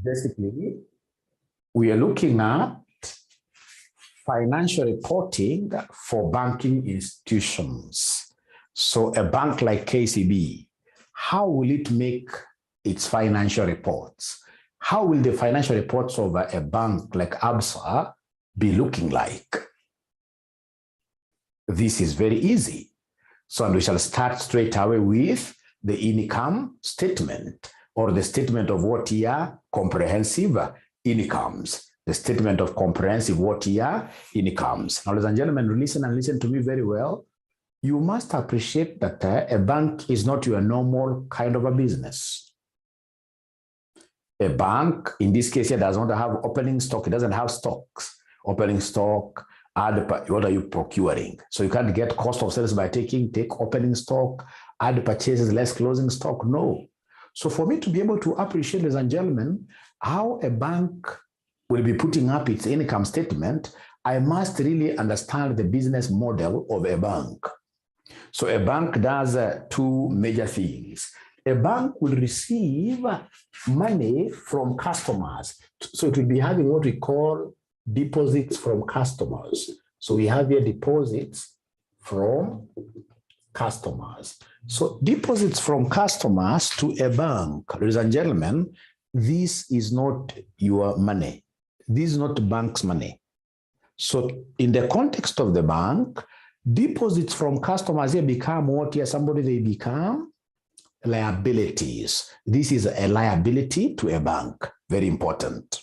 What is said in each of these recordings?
Basically, we are looking at financial reporting for banking institutions. So a bank like KCB, how will it make its financial reports? How will the financial reports of a bank like Absa be looking like? This is very easy. So and we shall start straight away with the income statement, or the statement of what year? Comprehensive incomes. The statement of comprehensive what year? Incomes. Now, ladies and gentlemen, listen and listen to me very well. You must appreciate that a bank is not your normal kind of a business. A bank, in this case here, does not have opening stock. It doesn't have stocks. Opening stock, what are you procuring? So you can't get cost of sales by take opening stock, add purchases, less closing stock. No. So for me to be able to appreciate, ladies and gentlemen, how a bank will be putting up its income statement, I must really understand the business model of a bank. So a bank does two major things. A bank will receive money from customers. So it will be having what we call deposits from customers. So we have here deposits from customers. So deposits from customers to a bank, ladies and gentlemen, this is not your money. This is not the bank's money. So in the context of the bank, deposits from customers, they become what here? Somebody, they become liabilities. This is a liability to a bank. Very important.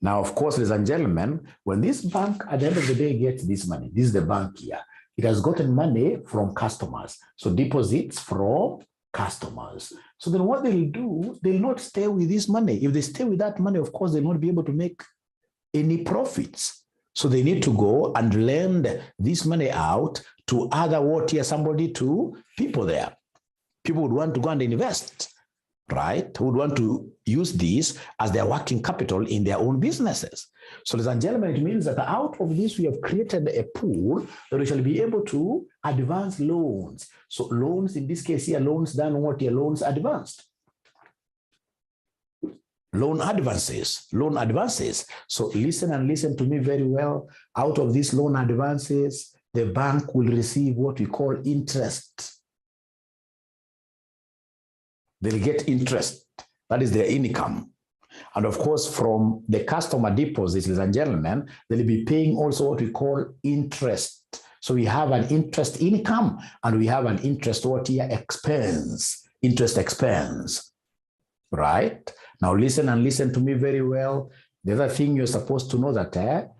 Now, of course, ladies and gentlemen, when this bank at the end of the day gets this money, this is the bank here. It has gotten money from customers. So deposits from customers. So then what they'll do, they'll not stay with this money. If they stay with that money, of course, they'll not be able to make any profits. So they need to go and lend this money out to other what here, somebody, to people there. People would want to go and invest, right? Who would want to use this as their working capital in their own businesses. So, ladies and gentlemen, it means that out of this, we have created a pool that we shall be able to advance loans. So loans, in this case here, loans done what here? Loans advanced. Loan advances. So listen and listen to me very well. Out of these loan advances, the bank will receive what we call interest. They'll get interest. That is their income. And of course, from the customer deposits, ladies and gentlemen, they'll be paying also what we call interest. So we have an interest income and we have an interest what here? Expense. Interest expense. Right? Now listen and listen to me very well. The other thing you're supposed to know that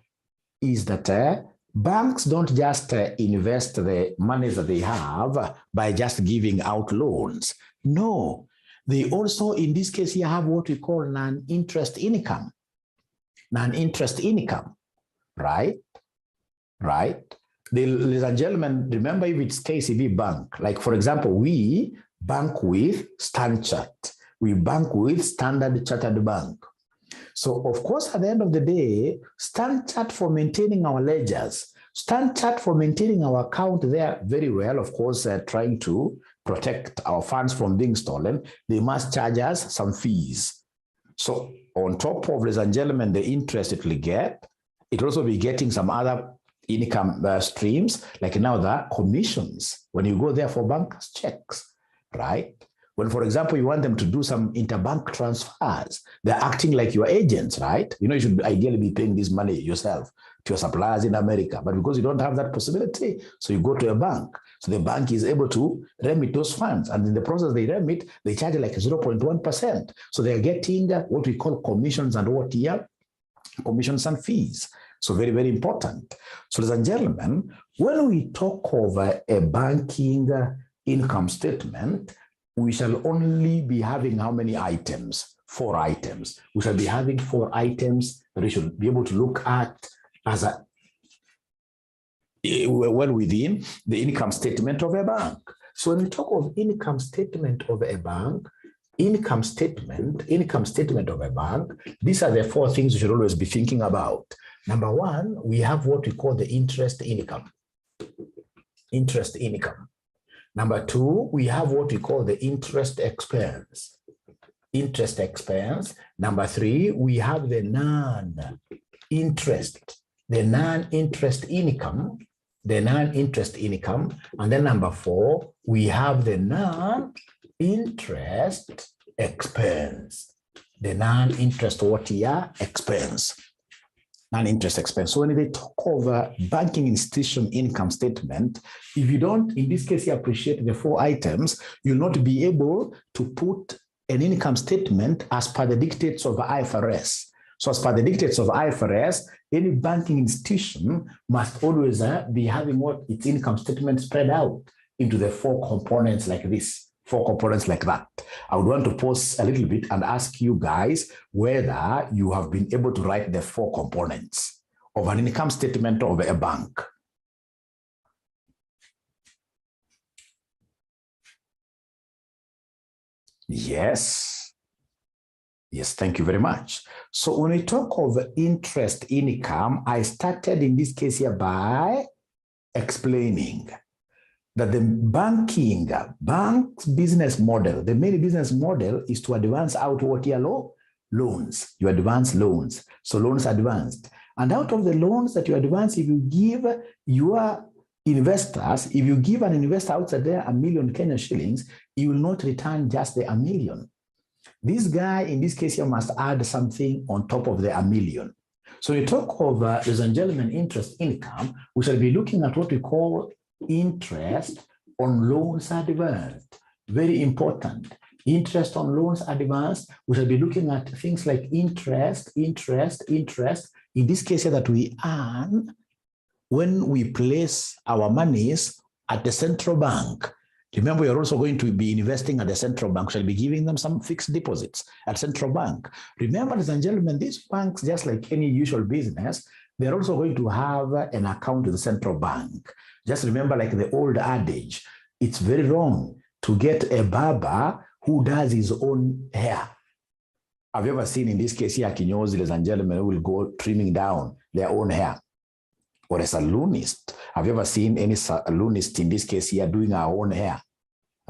is that banks don't just invest the money that they have by just giving out loans. No. They also, in this case here, have what we call non-interest income. Non-interest income, right? Ladies and gentlemen, remember, if it's KCB Bank, like for example, we bank with StanChart. We bank with Standard Chartered Bank. So of course, at the end of the day, StanChart for maintaining our ledgers, StanChart for maintaining our account there very well, of course, trying to protect our funds from being stolen, they must charge us some fees. So on top of, ladies and gentlemen, the interest it will get, it will also be getting some other income streams, like now the commissions, when you go there for bankers' checks, right? When, for example, you want them to do some interbank transfers, they're acting like your agents, right? You know, you should ideally be paying this money yourself to your suppliers in America. But because you don't have that possibility, so you go to a bank. So the bank is able to remit those funds. And in the process they remit, they charge like 0.1%. So they're getting what we call commissions and what here? Commissions and fees. So very, very important. So ladies and gentlemen, when we talk of a banking income statement, we shall only be having how many items? 4 items. We shall be having 4 items that we should be able to look at as well within the income statement of a bank. So when we talk of income statement of a bank, income statement of a bank, these are the 4 things you should always be thinking about. Number 1, we have what we call the interest income. Interest income. Number 2, we have what we call the interest expense. interest expense. Number 3, we have the non-interest income, and then number 4, we have the non-interest expense. The non-interest expense. Non-interest expense. So when they talk of banking institution income statement, if you don't, in this case, you appreciate the 4 items, you'll not be able to put an income statement as per the dictates of IFRS. So as per the dictates of IFRS, any banking institution must always be having what its income statement spread out into the 4 components like this, 4 components like that. I would want to pause a little bit and ask you guys whether you have been able to write the 4 components of an income statement of a bank. Yes. Yes, thank you very much. So when we talk of interest income, I started in this case here by explaining that the bank's business model, the main business model is to advance out what here loans. You advance loans. So loans advanced. And out of the loans that you advance, if you give your investors, if you give an investor outside there 1 million Kenyan shillings, you will not return just the 1 million. This guy, in this case, here must add something on top of the 1 million. So we talk of, ladies and gentlemen, interest income. We shall be looking at what we call interest on loans advanced. Very important. Interest on loans advanced. We shall be looking at things like interest. In this case here that we earn when we place our monies at the central bank. Remember, we are also going to be investing at the central bank. Shall be giving them some fixed deposits at central bank. Remember, ladies and gentlemen, these banks, just like any usual business, they're also going to have an account with the central bank. Just remember, like the old adage, it's very wrong to get a barber who does his own hair. Have you ever seen, in this case here, kinyozi, ladies and gentlemen, who will go trimming down their own hair? Or a saloonist. Have you ever seen any saloonist, in this case here, doing our own hair?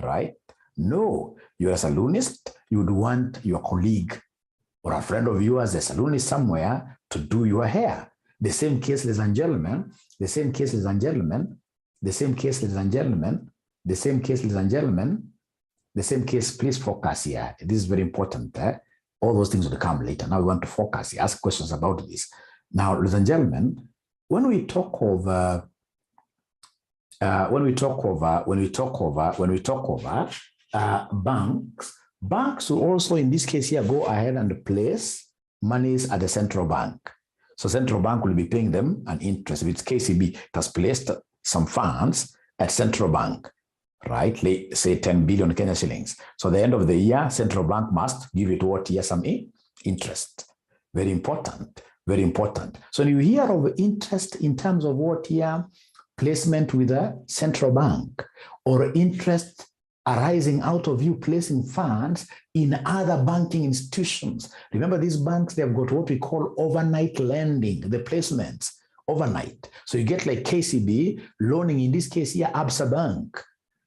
Right? No, you're a saloonist, you would want your colleague or a friend of yours, a saloonist somewhere, to do your hair. The same case, ladies and gentlemen, the same case, ladies and gentlemen, the same case, ladies and gentlemen, the same case, ladies and gentlemen, the same case, please focus here. This is very important. All those things will come later. Now we want to focus here, ask questions about this. Now, ladies and gentlemen, when we talk of banks will also, in this case here, go ahead and place monies at the central bank. So central bank will be paying them an interest. If it's KCB, it has placed some funds at central bank, right? Say 10 billion Kenya shillings. So at the end of the year, central bank must give it what here, some interest. Very important. Very important. So when you hear of interest in terms of what here, placement with a central bank, or interest arising out of you placing funds in other banking institutions. Remember, these banks, they've got what we call overnight lending, the placements overnight. So you get like KCB loaning, in this case here, Absa Bank,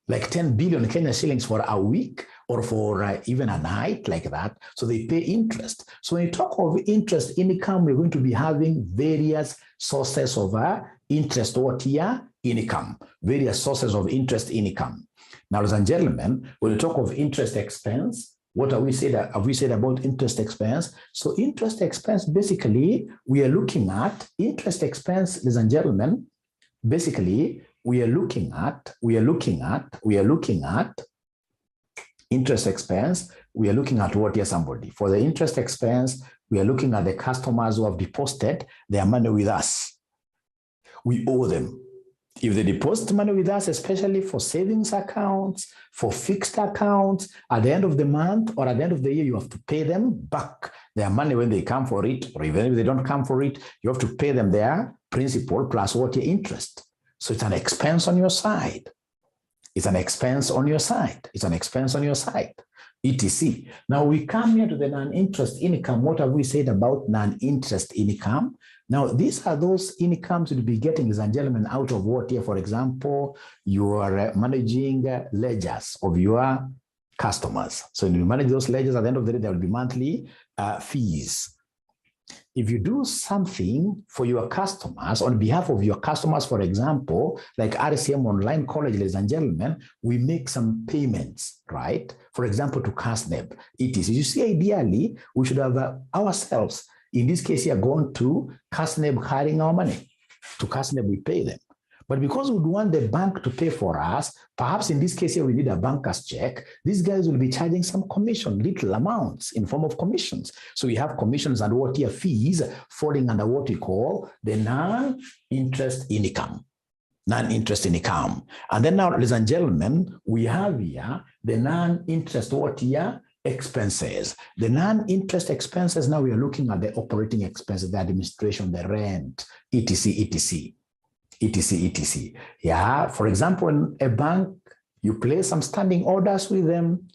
like 10 billion Kenya shillings for a week or for even a night like that. So they pay interest. So when you talk of interest income, we're going to be having various sources of interest what here? Income, various sources of interest income. Now, ladies and gentlemen, when we talk of interest expense, what have we said about interest expense? So interest expense, basically, we are looking at interest expense, ladies and gentlemen, basically, we are looking at interest expense. We are looking at what here, somebody. For the interest expense, we are looking at the customers who have deposited their money with us. We owe them. If they deposit money with us, especially for savings accounts, for fixed accounts, at the end of the month or at the end of the year, you have to pay them back their money when they come for it, or even if they don't come for it, you have to pay them their principal plus what your interest. So it's an expense on your side. It's an expense on your side. It's an expense on your side, etc. Now we come here to the non-interest income. What have we said about non-interest income? Now, these are those incomes you'll be getting, ladies and gentlemen, out of what here? For example, you are managing ledgers of your customers. So when you manage those ledgers, at the end of the day, there will be monthly fees. If you do something for your customers, on behalf of your customers, for example, like RCM Online College, ladies and gentlemen, we make some payments, right? For example, to CASNEB, etc. You see, ideally, we should have ourselves, in this case here, gone to CASNEB carrying our money. To CASNEB, we pay them. But because we want the bank to pay for us, perhaps in this case here, we need a banker's check. These guys will be charging some commission, little amounts in form of commissions. So we have commissions and what here fees falling under what we call the non-interest income. Non-interest income. And then now, ladies and gentlemen, we have here the non-interest what here? Expenses. The non-interest expenses, now we are looking at the operating expenses, the administration, the rent, etc., etc. etc, etc. Yeah, for example, in a bank, you place some standing orders with them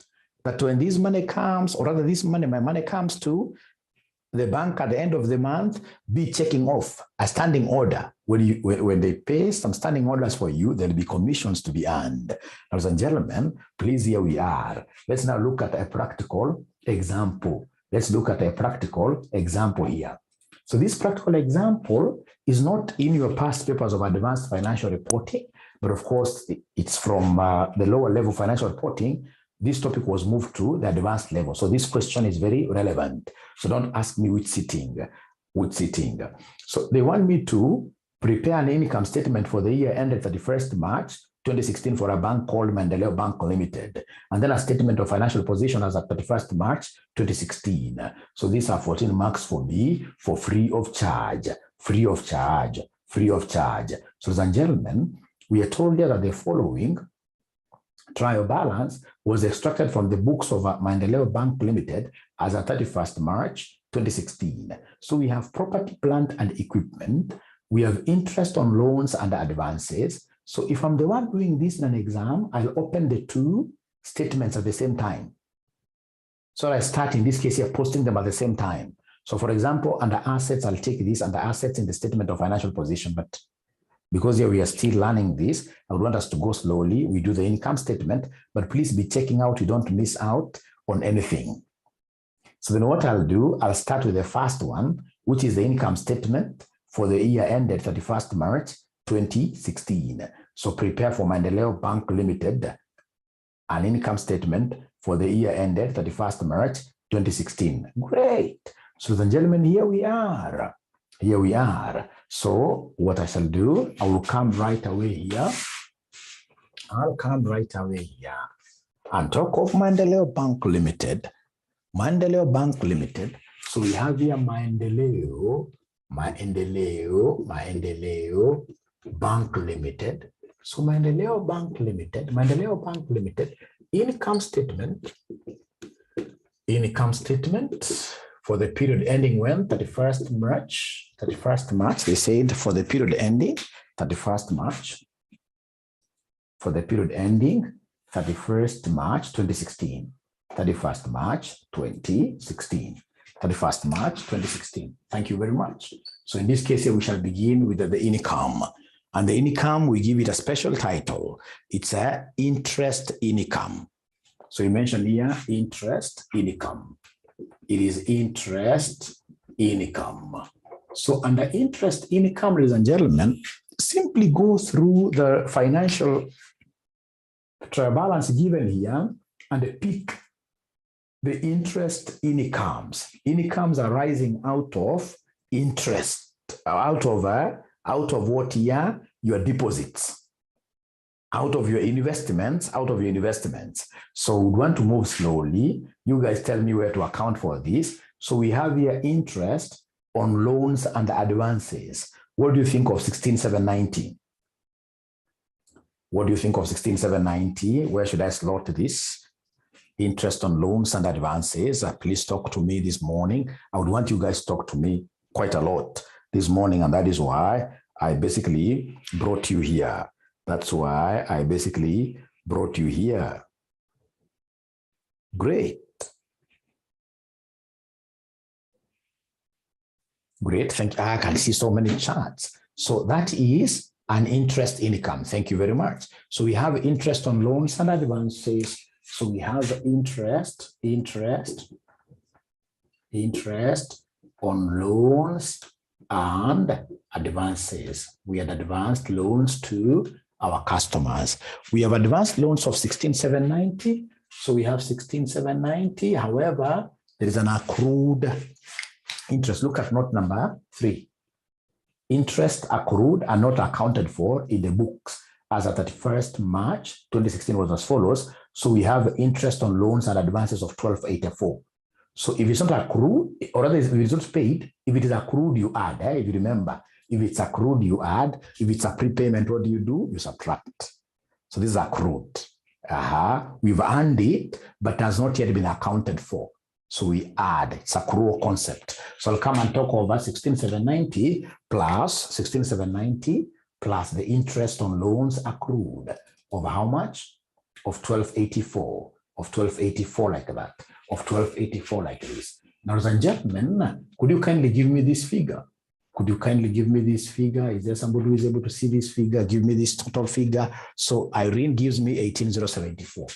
that when this money comes, or rather this money, my money comes to the bank at the end of the month, be checking off a standing order. When they pay some standing orders for you, there'll be commissions to be earned. Ladies and gentlemen, please, here we are. Let's now look at a practical example. Let's look at a practical example here. So this practical example is not in your past papers of advanced financial reporting, but of course, it's from the lower level financial reporting. This topic was moved to the advanced level. So this question is very relevant. So don't ask me which sitting. So they want me to prepare an income statement for the year ended 31st March 2016 for a bank called Maendeleo Bank Limited, and then a statement of financial position as at 31st March 2016. So these are 14 marks for me for free of charge. So ladies and gentlemen, we are told here that the following trial balance was extracted from the books of Maendeleo Bank Limited as at 31st March 2016. So we have property, plant, and equipment. We have interest on loans and advances. So if I'm the one doing this in an exam, I'll open the two statements at the same time. So I start, in this case here, posting them at the same time. So for example, under assets, I'll take this under assets in the statement of financial position. But because here we are still learning this, I would want us to go slowly. We do the income statement, but please be checking out, you don't miss out on anything. So then what I'll do, I'll start with the first one, which is the income statement for the year ended 31st March 2016. So prepare for Maendeleo Bank Limited an income statement for the year ended 31st March 2016. Great. So then, gentlemen, here we are. So what I shall do, I will come right away here. And talk of Maendeleo Bank Limited. So we have here Maendeleo Bank Limited. So Maendeleo Bank Limited, income statement for the period ending when? 31st March, they said for the period ending 31st March, for the period ending 31st March 2016, 31st March 2016. 31st March 2016. Thank you very much. So in this case here, we shall begin with the income. And the income, we give it a special title. It's a interest income. So you mentioned here, interest income. It is interest income. So under interest income, ladies and gentlemen, simply go through the financial trial balance given here and pick the interest incomes. Incomes arising out of interest, out of what here? Your deposits, out of your investments, So we want to move slowly. You guys tell me where to account for this. So we have here interest on loans and advances. What do you think of 16,790? What do you think of 16,790? Where should I slot this? Interest on loans and advances. Please talk to me this morning. I would want you guys to talk to me quite a lot this morning, and that is why I basically brought you here. Great. Thank you. I can see so many charts. So that is an interest income. Thank you very much. So we have interest on loans and advances So we have interest on loans and advances. We had advanced loans to our customers. We have advanced loans of 16,790. So we have 16,790. However, there is an accrued interest. Look at note number 3. Interest accrued are not accounted for in the books as at 31st March 2016 was as follows. So we have interest on loans and advances of 1284. So if it's not accrued, or rather if it's not paid, if it is accrued, you add. If you remember, if it's accrued, you add. If it's a prepayment, what do? You subtract. So this is accrued. We've earned it, but has not yet been accounted for. So we add. It's accrual concept. So I'll come and talk over 16,790 plus 16,790 plus the interest on loans accrued of how much? Of 1284. Of 1284 like that. Of 1284 like this. Now, ladies and gentlemen, could you kindly give me this figure? Could you kindly give me this figure? Is there somebody who is able to see this figure? Give me this total figure. So Irene gives me 18,074.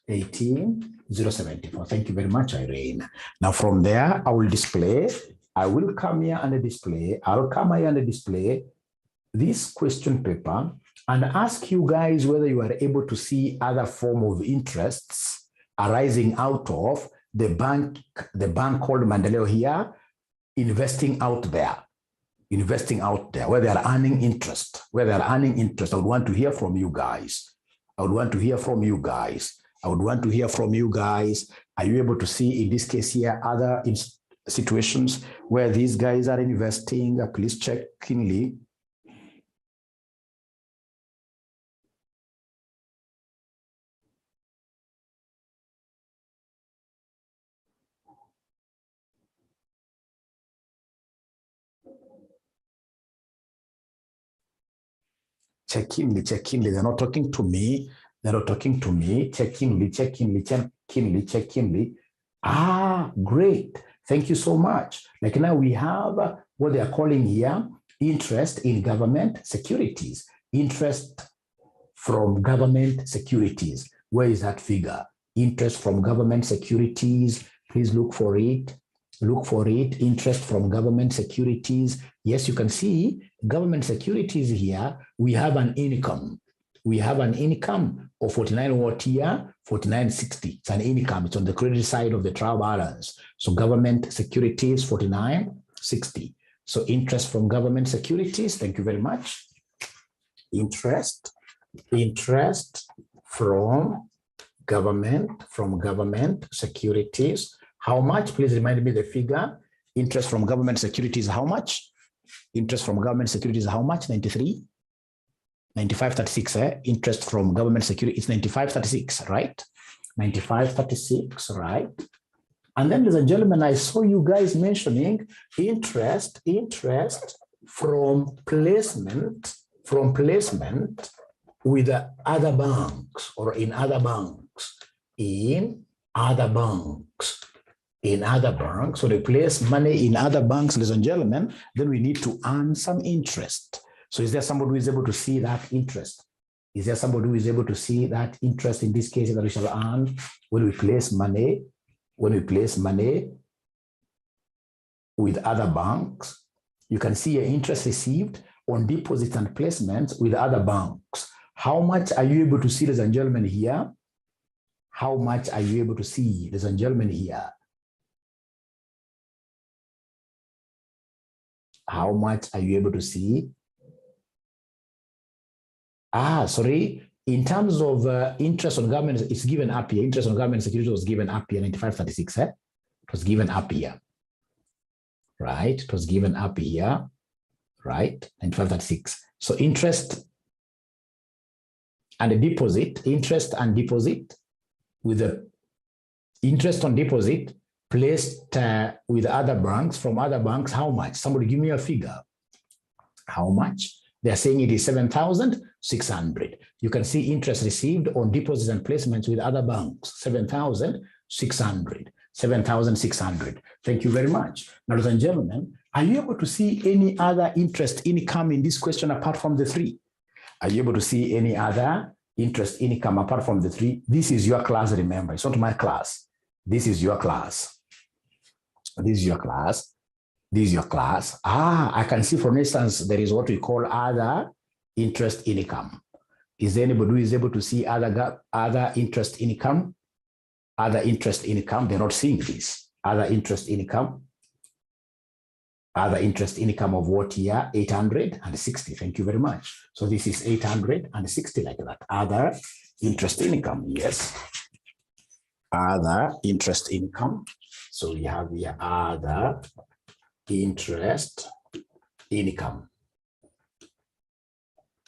18,074. Thank you very much, Irene. Now from there, I will display. I will come here and display. I'll come here and display this question paper and ask you guys whether you are able to see other form of interests arising out of the bank called Maendeleo here, investing out there, where they are earning interest, I would want to hear from you guys. Are you able to see in this case here other situations where these guys are investing? Please check keenly. Check keenly. They're not talking to me. Check keenly. Great. Thank you so much. Like now we have what they are calling here interest in government securities. Interest from government securities. Where is that figure? Interest from government securities. Please look for it. Interest from government securities. Yes, you can see government securities here. We have an income. Of 49 what here? 4960. It's an income. It's on the credit side of the trial balance. So government securities 4960. So interest from government securities. Thank you very much. Interest from government securities. How much? Please remind me the figure. Interest from government securities, how much? Interest from government securities, how much? 93? 9536, Interest from government security, it's 9536, right? 9536, right? And then, ladies and gentlemen, I saw you guys mentioning interest from placement with other banks or in other banks. So they place money in other banks, ladies and gentlemen, then we need to earn some interest. So is there somebody who is able to see that interest? In this case that we shall earn when we place money with other banks? You can see an interest received on deposits and placements with other banks. How much are you able to see, ladies and gentlemen, here? How much are you able to see, ladies and gentlemen, here? How much are you able to see? In terms of interest on government, it's given up here. Interest on government security was given up here, 9536. It was given up here, right? It was given up here, right? 9536. So interest and a deposit, interest with the interest on deposit placed with other banks, from other banks, how much? Somebody give me a figure. How much? They're saying it is 7,600. You can see interest received on deposits and placements with other banks, 7,600. 7,600. Thank you very much. Now, ladies and gentlemen, are you able to see any other interest income in this question apart from the three? Are you able to see any other interest income apart from the three. This is your class, remember. It's not my class. This is your class. This is your class. This is your class. I can see, for instance, there is what we call other interest income. Is there anybody who is able to see other interest income? Other interest income. They're not seeing this. Other interest income. Other interest income of what here? 860. Thank you very much. So this is 860 like that. Other interest income. Yes. Other interest income. So we have here other interest income.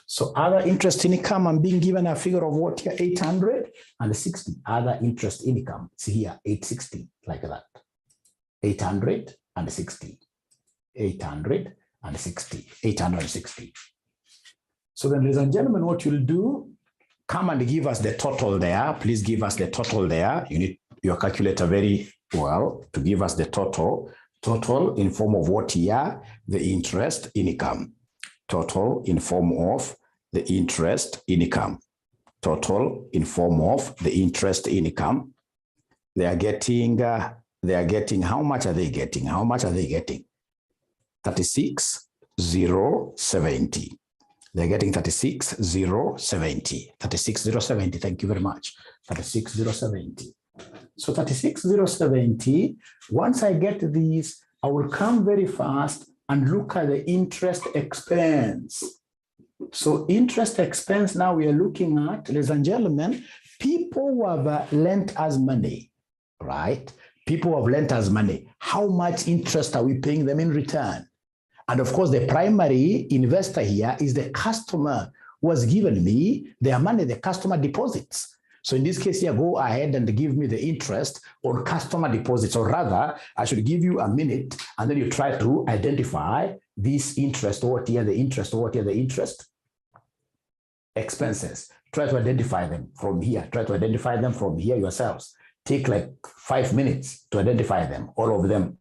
So other interest income, I'm being given a figure of what here? 860. Other interest income. See here, 860 like that. 860. 860. So then, ladies and gentlemen, what you'll do, come and give us the total there. Please give us the total there. You need your calculator very well to give us the total in form of what here? The interest income. Total in form of the interest income. Total in form of the interest income. They are getting, how much are they getting? How much are they getting? 36,070. They're getting 36,070. 36,070. Thank you very much. 36,070. So 36,070. Once I get these, I will come very fast and look at the interest expense. So interest expense, now we are looking at, ladies and gentlemen, people who have lent us money, right? People who have lent us money. How much interest are we paying them in return? And of course, the primary investor here is the customer who has given me their money, the customer deposits. So in this case here, go ahead and give me the interest on customer deposits, or rather, I should give you a minute and then you try to identify this interest, what here the interest, what here the interest expenses. Try to identify them from here. Try to identify them from here yourselves. Take like 5 minutes to identify them, all of them.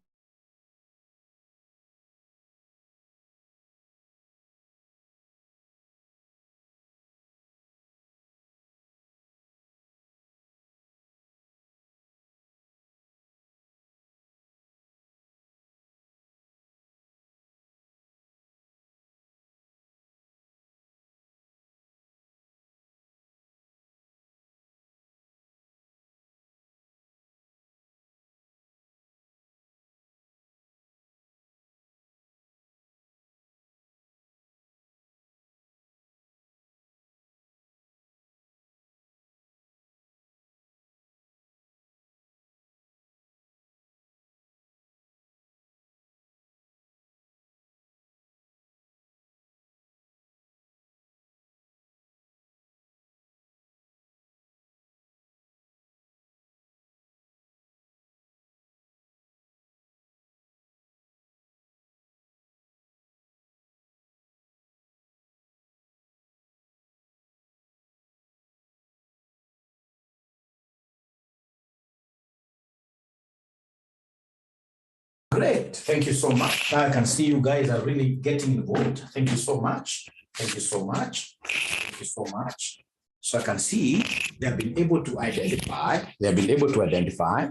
Great. Thank you so much. I can see you guys are really getting involved. Thank you so much. Thank you so much. Thank you so much. So I can see they have been able to identify. They have been able to identify.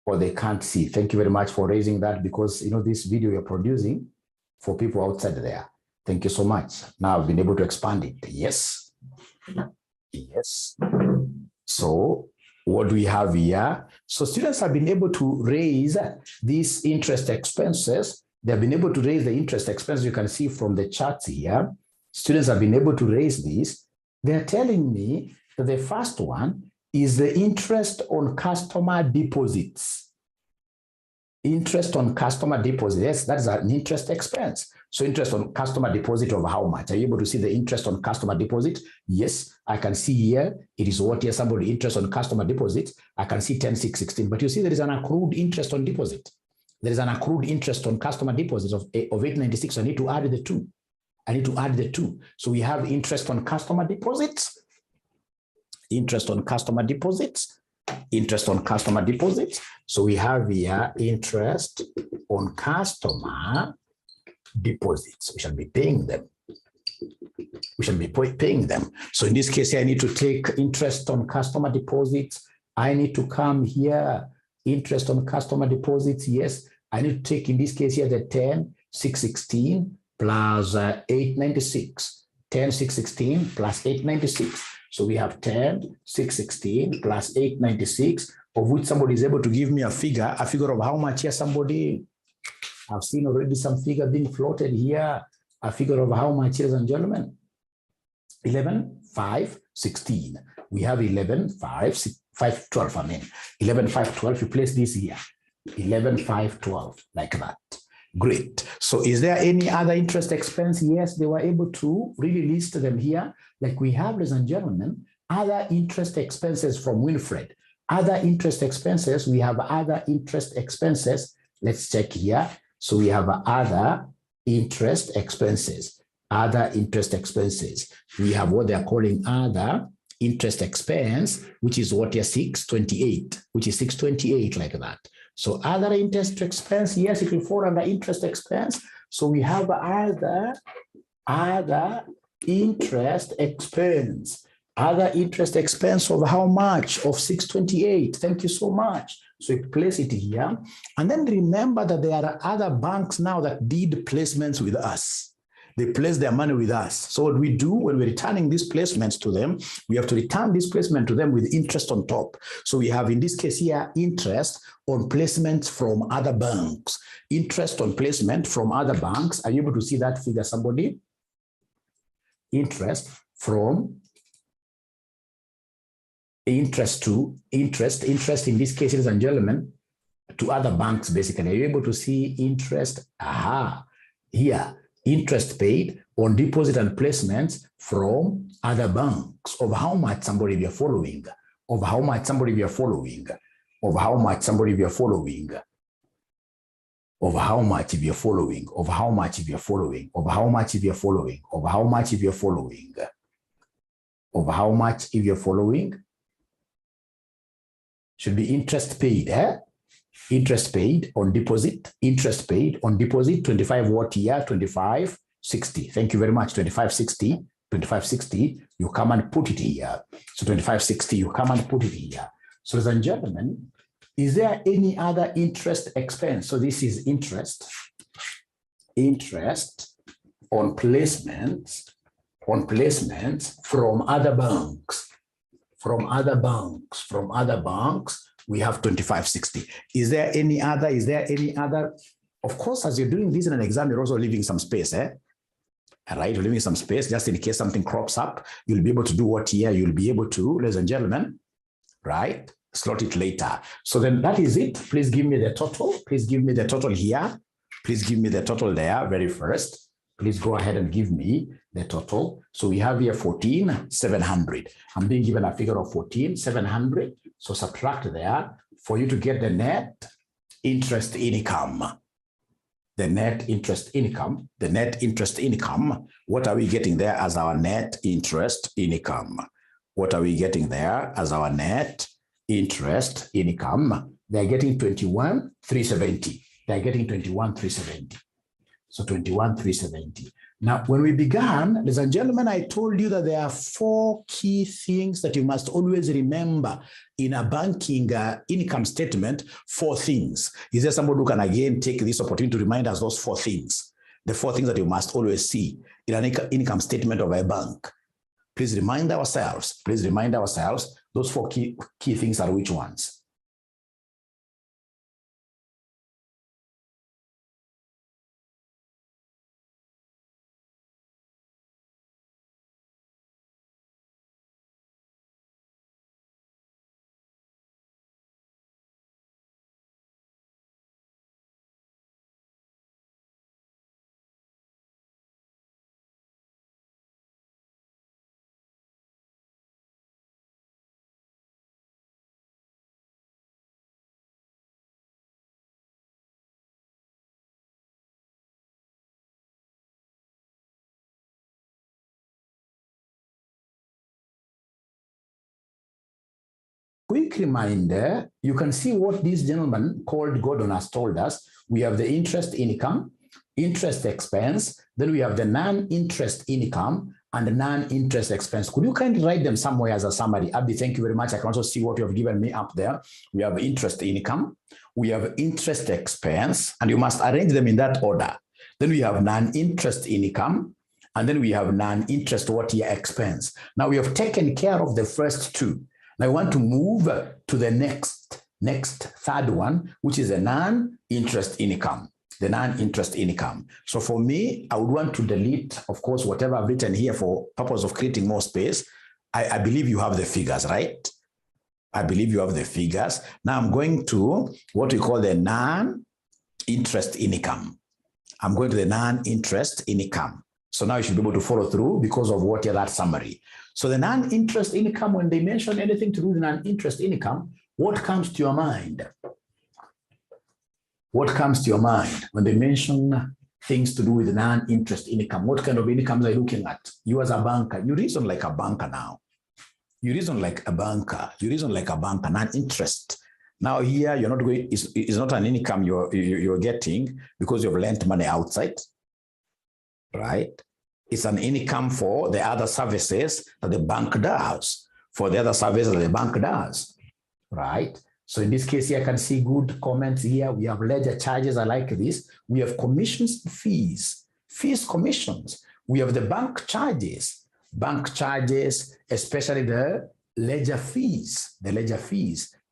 Or they can't see. Thank you very much for raising that, because you know this video you're producing for people outside there. Thank you so much. Now I've been able to expand it. Yes. Yes. So what do we have here? So students have been able to raise these interest expenses. They have been able to raise the interest expenses. You can see from the charts here. Students have been able to raise these. They're telling me that the first one is the interest on customer deposits. Interest on customer deposits. Yes, that is an interest expense. So interest on customer deposit of how much? Are you able to see the interest on customer deposit? Yes, I can see here. It is what here, somebody interest on customer deposit. I can see 10,616. But you see there is an accrued interest on deposit. There is an accrued interest on customer deposits of 896. I need to add the two. I need to add the two. So we have interest on customer deposits. Interest on customer deposits. Interest on customer deposits. So we have here interest on customer deposits. We shall be paying them. We shall be paying them. So in this case, I need to take interest on customer deposits. I need to come here, interest on customer deposits. Yes, I need to take in this case here the 10,616 plus 896. 10,616 plus 896. So we have 10,616 plus 896, of which somebody is able to give me a figure of how much here somebody. I've seen already some figure being floated here, a figure of how much, ladies and gentlemen. 11,516. We have 11,512. I mean, 11,512. You place this here. 11,512, like that. Great. So is there any other interest expense? Yes, they were able to really list them here. Like we have, ladies and gentlemen, other interest expenses from Winfred. Other interest expenses, we have other interest expenses. Let's check here. So we have other interest expenses. Other interest expenses. We have what they're calling other interest expense, which is what here 628, which is 628, like that. So other interest expense, yes, it will fall under interest expense. So we have other interest expense. Other interest expense of how much? Of 628. Thank you so much. So you place it here. And then remember that there are other banks now that did placements with us. They place their money with us. So what we do when we're returning these placements to them, we have to return this placement to them with interest on top. So we have in this case here, interest on placements from other banks. Interest on placement from other banks. Are you able to see that figure, somebody? Interest from interest to interest in this case, ladies and gentlemen, to other banks, basically. Are you able to see interest? Aha, here. Interest paid on deposit and placements from other banks. Of how much, somebody, if you're following? Of how much, somebody, if you're following? Of how much, somebody, if you're following? Of how much, if you're following? Of how much, if you're following? Of how much, if you're following? Of how much, if you're following? Of how much, if you're following? Should be interest paid, eh? Interest paid on deposit, 25 what year? 2560. Thank you very much. 2560, you come and put it here. So 2560, you come and put it here. So ladies and gentlemen, is there any other interest expense? So this is interest on placements from other banks. We have 2560. Is there any other? Of course, as you're doing this in an exam, you're also leaving some space, eh? All right, you're leaving some space just in case something crops up. You'll be able to do what here? You'll be able to, ladies and gentlemen, right? Slot it later. So then that is it. Please give me the total. Please give me the total here. Please give me the total there very first. Please go ahead and give me the total. So we have here 14,700. I'm being given a figure of 14,700. So subtract there for you to get the net interest income. The net interest income. What are we getting there as our net interest income? What are we getting there as our net interest income? They're getting 21,370. They're getting 21,370. So 21,370. Now, when we began, ladies and gentlemen, I told you that there are 4 key things that you must always remember in a banking income statement. 4 things. Is there somebody who can again take this opportunity to remind us those 4 things? The 4 things that you must always see in an income statement of a bank. Please remind ourselves. Those 4 key things are which ones? Quick reminder, you can see what this gentleman called Gordon has told us. We have the interest income. interest expense, then we have the non-interest income and the non-interest expense. Could you kindly write them somewhere as a summary? Abby, thank you very much. I can also see what you have given me up there. We have interest income, we have interest expense, and you must arrange them in that order. Then we have non-interest income, and then we have non-interest expense. Now we have taken care of the first two. Now I want to move to the next third one, which is a non-interest income. The non-interest income. So for me, I would want to delete, of course, whatever I've written here for purpose of creating more space. I believe you have the figures, right? I believe you have the figures. Now I'm going to what we call the non-interest income. I'm going to the non-interest income. So now you should be able to follow through because of what that summary. So the non-interest income, when they mention anything to do with non-interest income, what comes to your mind? What comes to your mind when they mention things to do with non-interest income? What kind of incomes are you looking at? You as a banker, you reason like a banker now. You reason like a banker. You reason like a banker, non-interest. Now here, you're not going, it's not an income you're getting because you've lent money outside, right? It's an income for the other services that the bank does, for the other services that the bank does, right? So in this case here, I can see good comments here. We have ledger charges. I like this. We have commissions, fees, commissions. We have the bank charges, especially the ledger fees,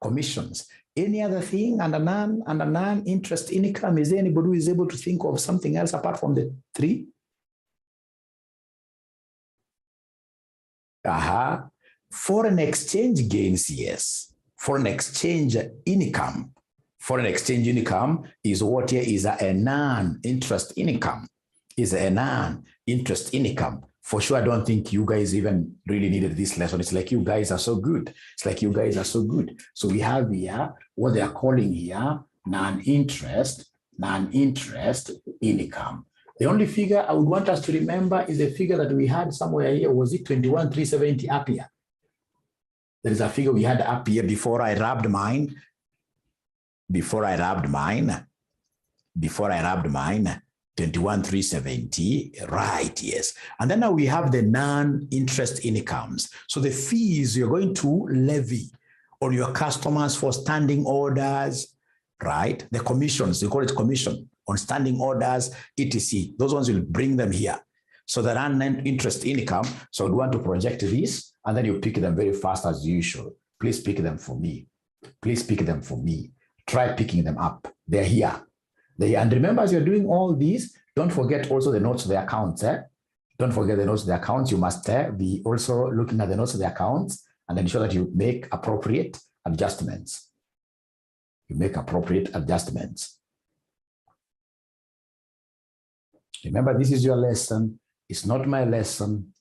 commissions. Any other thing under non-interest income? Is there anybody who is able to think of something else apart from the three? Foreign exchange gains, yes. Foreign exchange income. Foreign exchange income is what here is a non-interest income. Is a non-interest income. For sure, I don't think you guys even really needed this lesson. It's like you guys are so good. It's like you guys are so good. So we have here what they are calling here non-interest income. The only figure I would want us to remember is the figure that we had somewhere here. Was it 21,370 up here? There is a figure we had up here before I rubbed mine. 21,370, right, yes. And then now we have the non-interest incomes. So the fees you're going to levy on your customers for standing orders, right? The commissions, you call it commission on standing orders, etc. Those ones will bring them here. So the non-interest income, so we want to project this, and then you pick them very fast as usual. Please pick them for me. Please pick them for me. Try picking them up. They're here. And remember, as you're doing all these, don't forget also the notes of the accounts. Don't forget the notes of the accounts. You must be also looking at the notes of the accounts and ensure that you make appropriate adjustments. Remember, this is your lesson. It's not my lesson.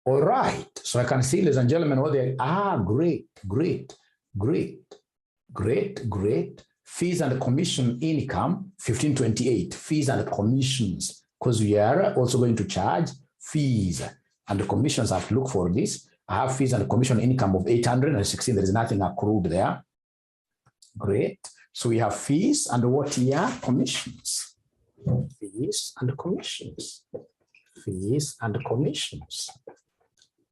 All right, so I can see, ladies and gentlemen, what they great. Fees and commission income, 1528, fees and commissions, because we are also going to charge fees and commissions. I have to look for this. I have fees and commission income of 816. There is nothing accrued there. Great. So we have fees and what here? Commissions. Fees and commissions.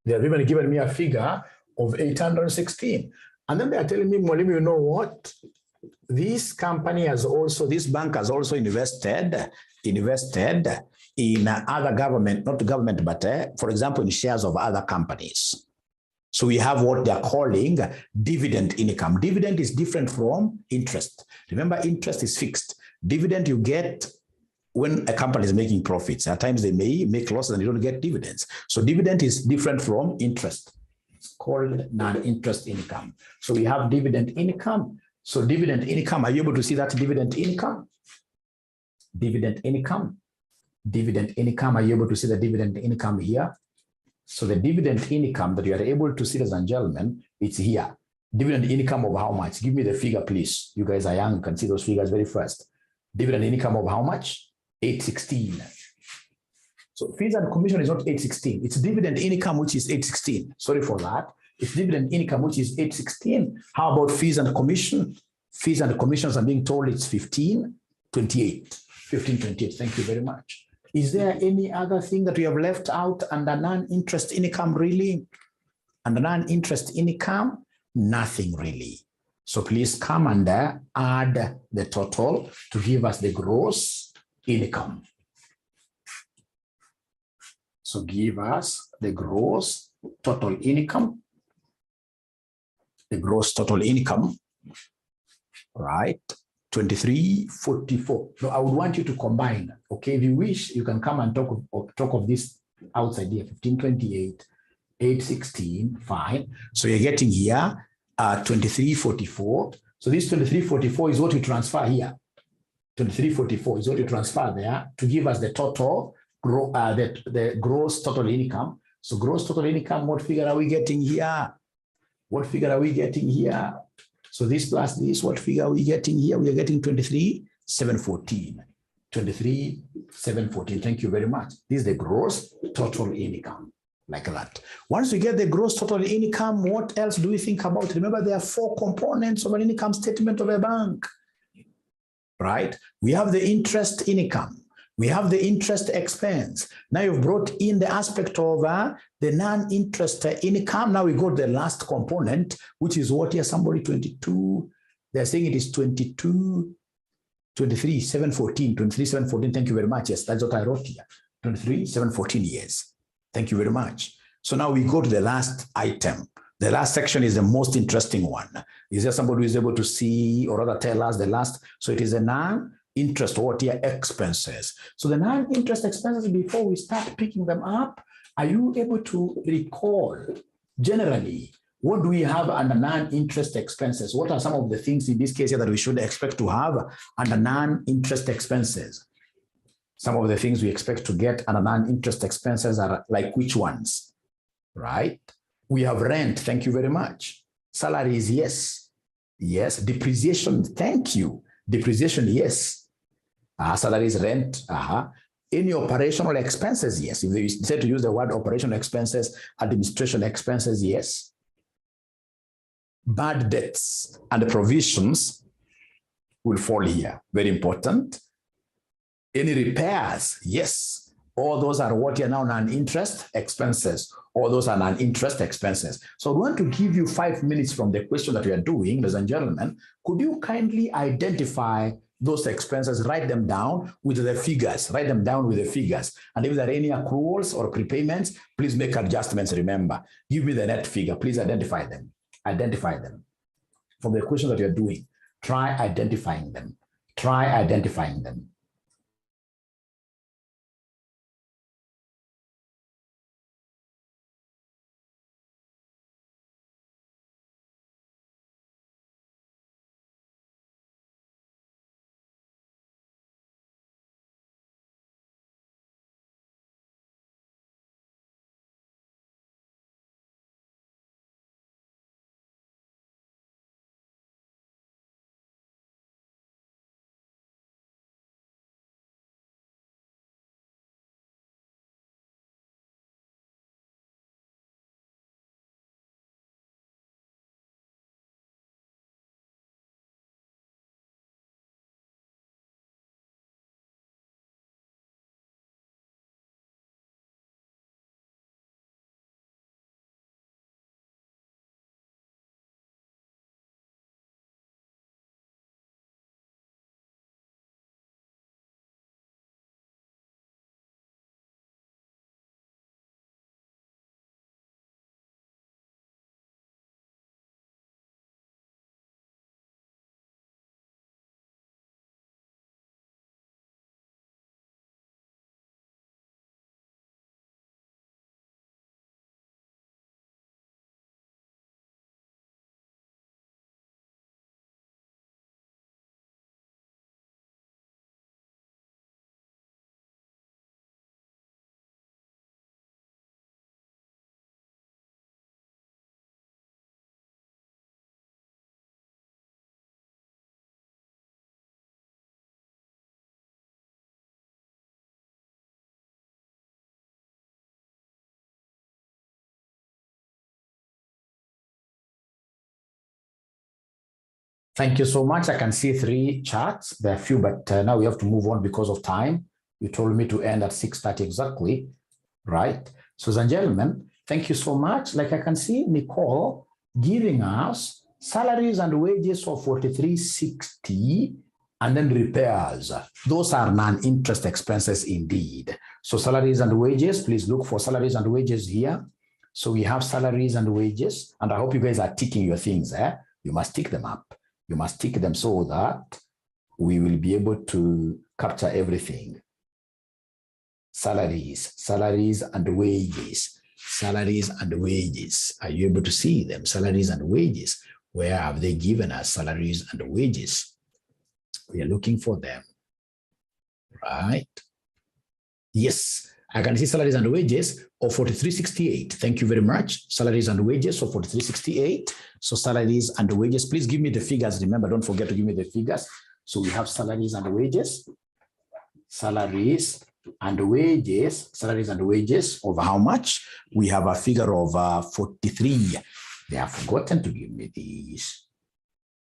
They have even given me a figure of 816. And then they are telling me, Mwalimu, you know what? This bank has also invested in other government, not government, but for example, in shares of other companies. So we have what they're calling dividend income. Dividend is different from interest. Remember, interest is fixed. Dividend you get when a company is making profits, at times they may make losses and you don't get dividends. So dividend is different from interest. It's called non-interest income. So we have dividend income. So dividend income, are you able to see that dividend income? Dividend income. Dividend income, are you able to see the dividend income here? So the dividend income that you are able to see, ladies and gentlemen, it's here. Dividend income of how much? Give me the figure, please. You guys are young, you can see those figures very first. Dividend income of how much? 816. So fees and commission is not 816. It's dividend income, which is 816. Sorry for that. It's dividend income, which is 816. How about fees and commission? Fees and commissions are being told it's 1528. 1528. Thank you very much. Is there any other thing that we have left out under non-interest income, really? Under non-interest income, nothing really. So please come and add the total to give us the gross income. So give us the gross total income. The gross total income, right? 2344. So I would want you to combine. Okay, if you wish, you can come and talk of this outside here. 1528, 816, fine. So you're getting here 2344. So this 2344 is what you transfer here. 2344 is what you transfer there to give us the total, the gross total income. So gross total income, what figure are we getting here? What figure are we getting here? So this plus this, what figure are we getting here? We are getting 23,714. 23,714. Thank you very much. This is the gross total income, like that. Once we get the gross total income, what else do we think about? Remember, there are 4 components of an income statement of a bank, right? We have the interest income. We have the interest expense. Now you've brought in the aspect of the non-interest income. Now we got the last component, which is what here? Somebody 22. They're saying it is 22, 23, 714, 23, 714. Thank you very much. Yes, that's what I wrote here. 23, 714 years. Thank you very much. So now we go to the last item. The last section is the most interesting one. Is there somebody who is able to see or rather tell us the last? So it is a non-interest what here? Expenses. So the non-interest expenses, before we start picking them up, are you able to recall generally what do we have under non-interest expenses? What are some of the things in this case here that we should expect to have under non-interest expenses? Some of the things we expect to get under non-interest expenses are like which ones, right? We have rent, thank you very much. Salaries, yes. Yes. Depreciation, thank you. Depreciation, yes. Salaries, rent, Any operational expenses, yes. If they said to use the word operational expenses, administration expenses, yes. Bad debts and provisions will fall here. Very important. Any repairs, yes. All those are what are now non-interest expenses. All those are non-interest expenses. So I want to give you 5 minutes from the question that we are doing, ladies and gentlemen. Could you kindly identify those expenses, write them down with the figures, write them down with the figures. And if there are any accruals or prepayments, please make adjustments, remember. Give me the net figure, please identify them. Identify them. From the question that you're doing, try identifying them. Try identifying them. Thank you so much. I can see 3 charts. There are few, but now we have to move on because of time. You told me to end at 6:30 exactly, right? So, ladies and gentlemen, thank you so much. Like I can see Nicole giving us salaries and wages of 4360 and then repairs. Those are non-interest expenses indeed. So salaries and wages, please look for salaries and wages here. So we have salaries and wages, and I hope you guys are ticking your things. You must tick them up. You must tick them so that we will be able to capture everything. Salaries and wages, salaries and wages. Are you able to see them? Salaries and wages. Where have they given us salaries and wages? We are looking for them, right? Yes, I can see salaries and wages of 4368. Thank you very much. Salaries and wages of 4368. So salaries and wages, please give me the figures. Remember, don't forget to give me the figures. So we have salaries and wages, salaries and wages of how much? We have a figure of 43. They have forgotten to give me these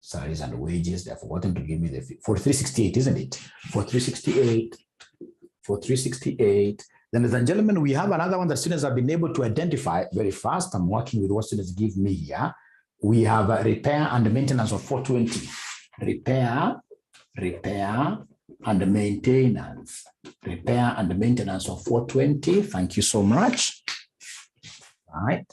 salaries and wages. They have forgotten to give me the 4368, isn't it? 4368. Then, ladies and gentlemen, we have another one that students have been able to identify very fast. I'm working with what students give me here. We have a repair and maintenance of 420. Repair and maintenance. Repair and maintenance of 420. Thank you so much. All right.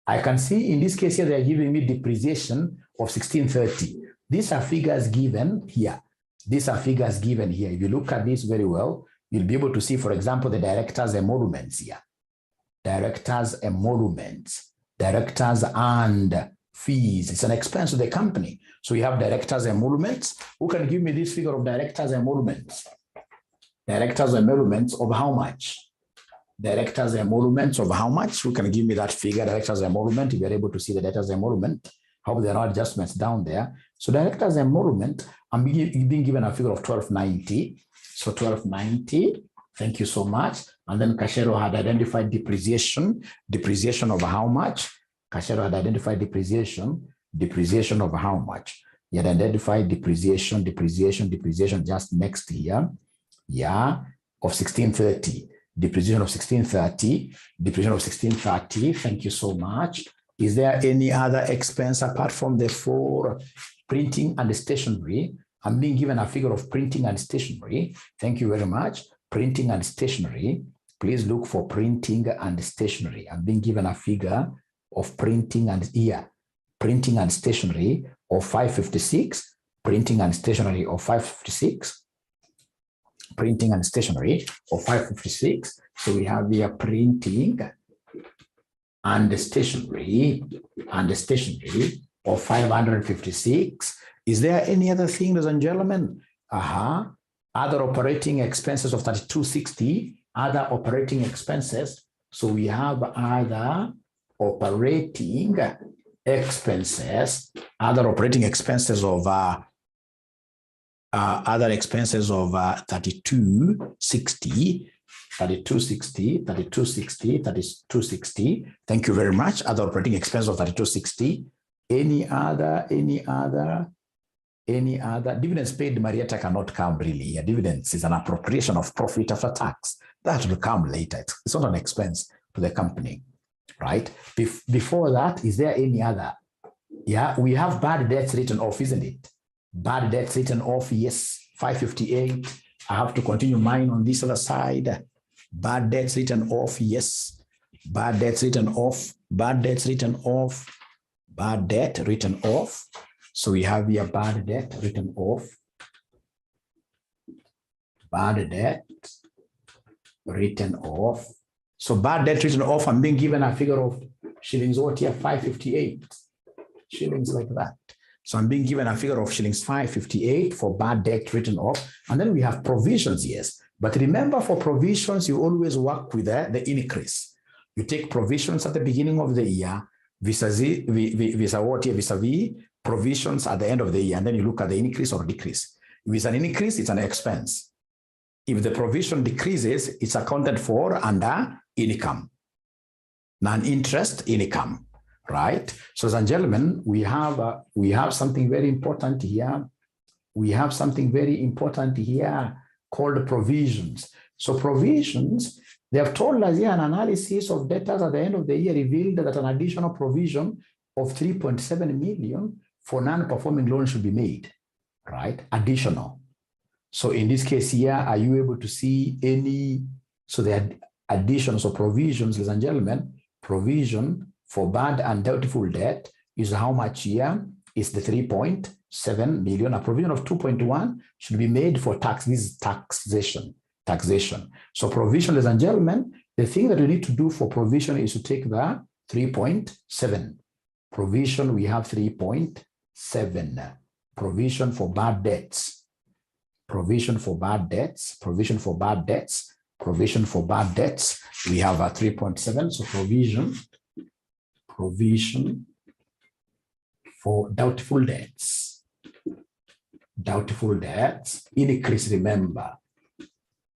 I can see in this case here, they're giving me depreciation of 1630. These are figures given here. These are figures given here. If you look at this very well, you'll be able to see, for example, the directors' emoluments here. Directors' emoluments. Directors and fees. It's an expense of the company. So you have directors' emoluments. Who can give me this figure of directors' emoluments? Directors' emoluments of how much? Directors' emoluments of how much? Who can give me that figure? Directors' emolument. If you're able to see the directors' emolument, hope there are adjustments down there. So directors' emolument, I'm being given a figure of 1290. So 1290. Thank you so much. And then Cachero had identified depreciation. Depreciation of how much? Cachero had identified depreciation. Depreciation of how much? He had identified depreciation just next year. Yeah, of 1630. Depreciation of 1630. Depreciation of 1630. Thank you so much. Is there any other expense apart from the 4 printing and stationery? I'm being given a figure of printing and stationery. Thank you very much. Printing and stationery. Please look for printing and stationery. I'm being given a figure of printing and printing and stationery of 556. Printing and stationery of 556. Printing and stationery of 556. So we have here printing and stationery of 556. Is there any other thing, ladies and gentlemen? Other operating expenses of 3260. Other operating expenses. So we have other operating expenses. Other operating expenses of 3260. 3260. Thank you very much. Other operating expense of 3260. Any other? Dividends paid, Marietta, cannot come really. Dividends is an appropriation of profit after tax. That will come later. It's not an expense to the company, right? Before that, is there any other? Yeah, we have bad debts written off, isn't it? Bad debts written off, yes, 558. I have to continue mine on this other side. Bad debts written off, yes. Bad debts written off. Bad debts written off. Bad debt written off. So we have here bad debt written off. Bad debt written off. So bad debt written off, I'm being given a figure of shillings what here? 558. Shillings like that. So I'm being given a figure of shillings 558 for bad debt written off. And then we have provisions, yes. But remember, for provisions, you always work with the increase. You take provisions at the beginning of the year, vis-a-vis provisions at the end of the year, and then you look at the increase or decrease. If it's an increase, it's an expense. If the provision decreases, it's accounted for under income, non-interest income. right? So, ladies and gentlemen, we have something very important here. We have something very important here called provisions. So provisions, they have told us here an analysis of data at the end of the year revealed that an additional provision of 3.7 million for non-performing loans should be made, right? Additional. So in this case here, are you able to see any? So the additions or provisions, ladies and gentlemen, provision for bad and doubtful debt is how much here? Is the 3.7 million. A provision of 2.1 should be made for tax. This is taxation. So provision, ladies and gentlemen, the thing that we need to do for provision is to take the 3.7. Provision, we have 3.7. Provision for bad debts. Provision for bad debts. Provision for bad debts. Provision for bad debts. We have a 3.7. So provision for doubtful debts. Doubtful debts. Increase, remember.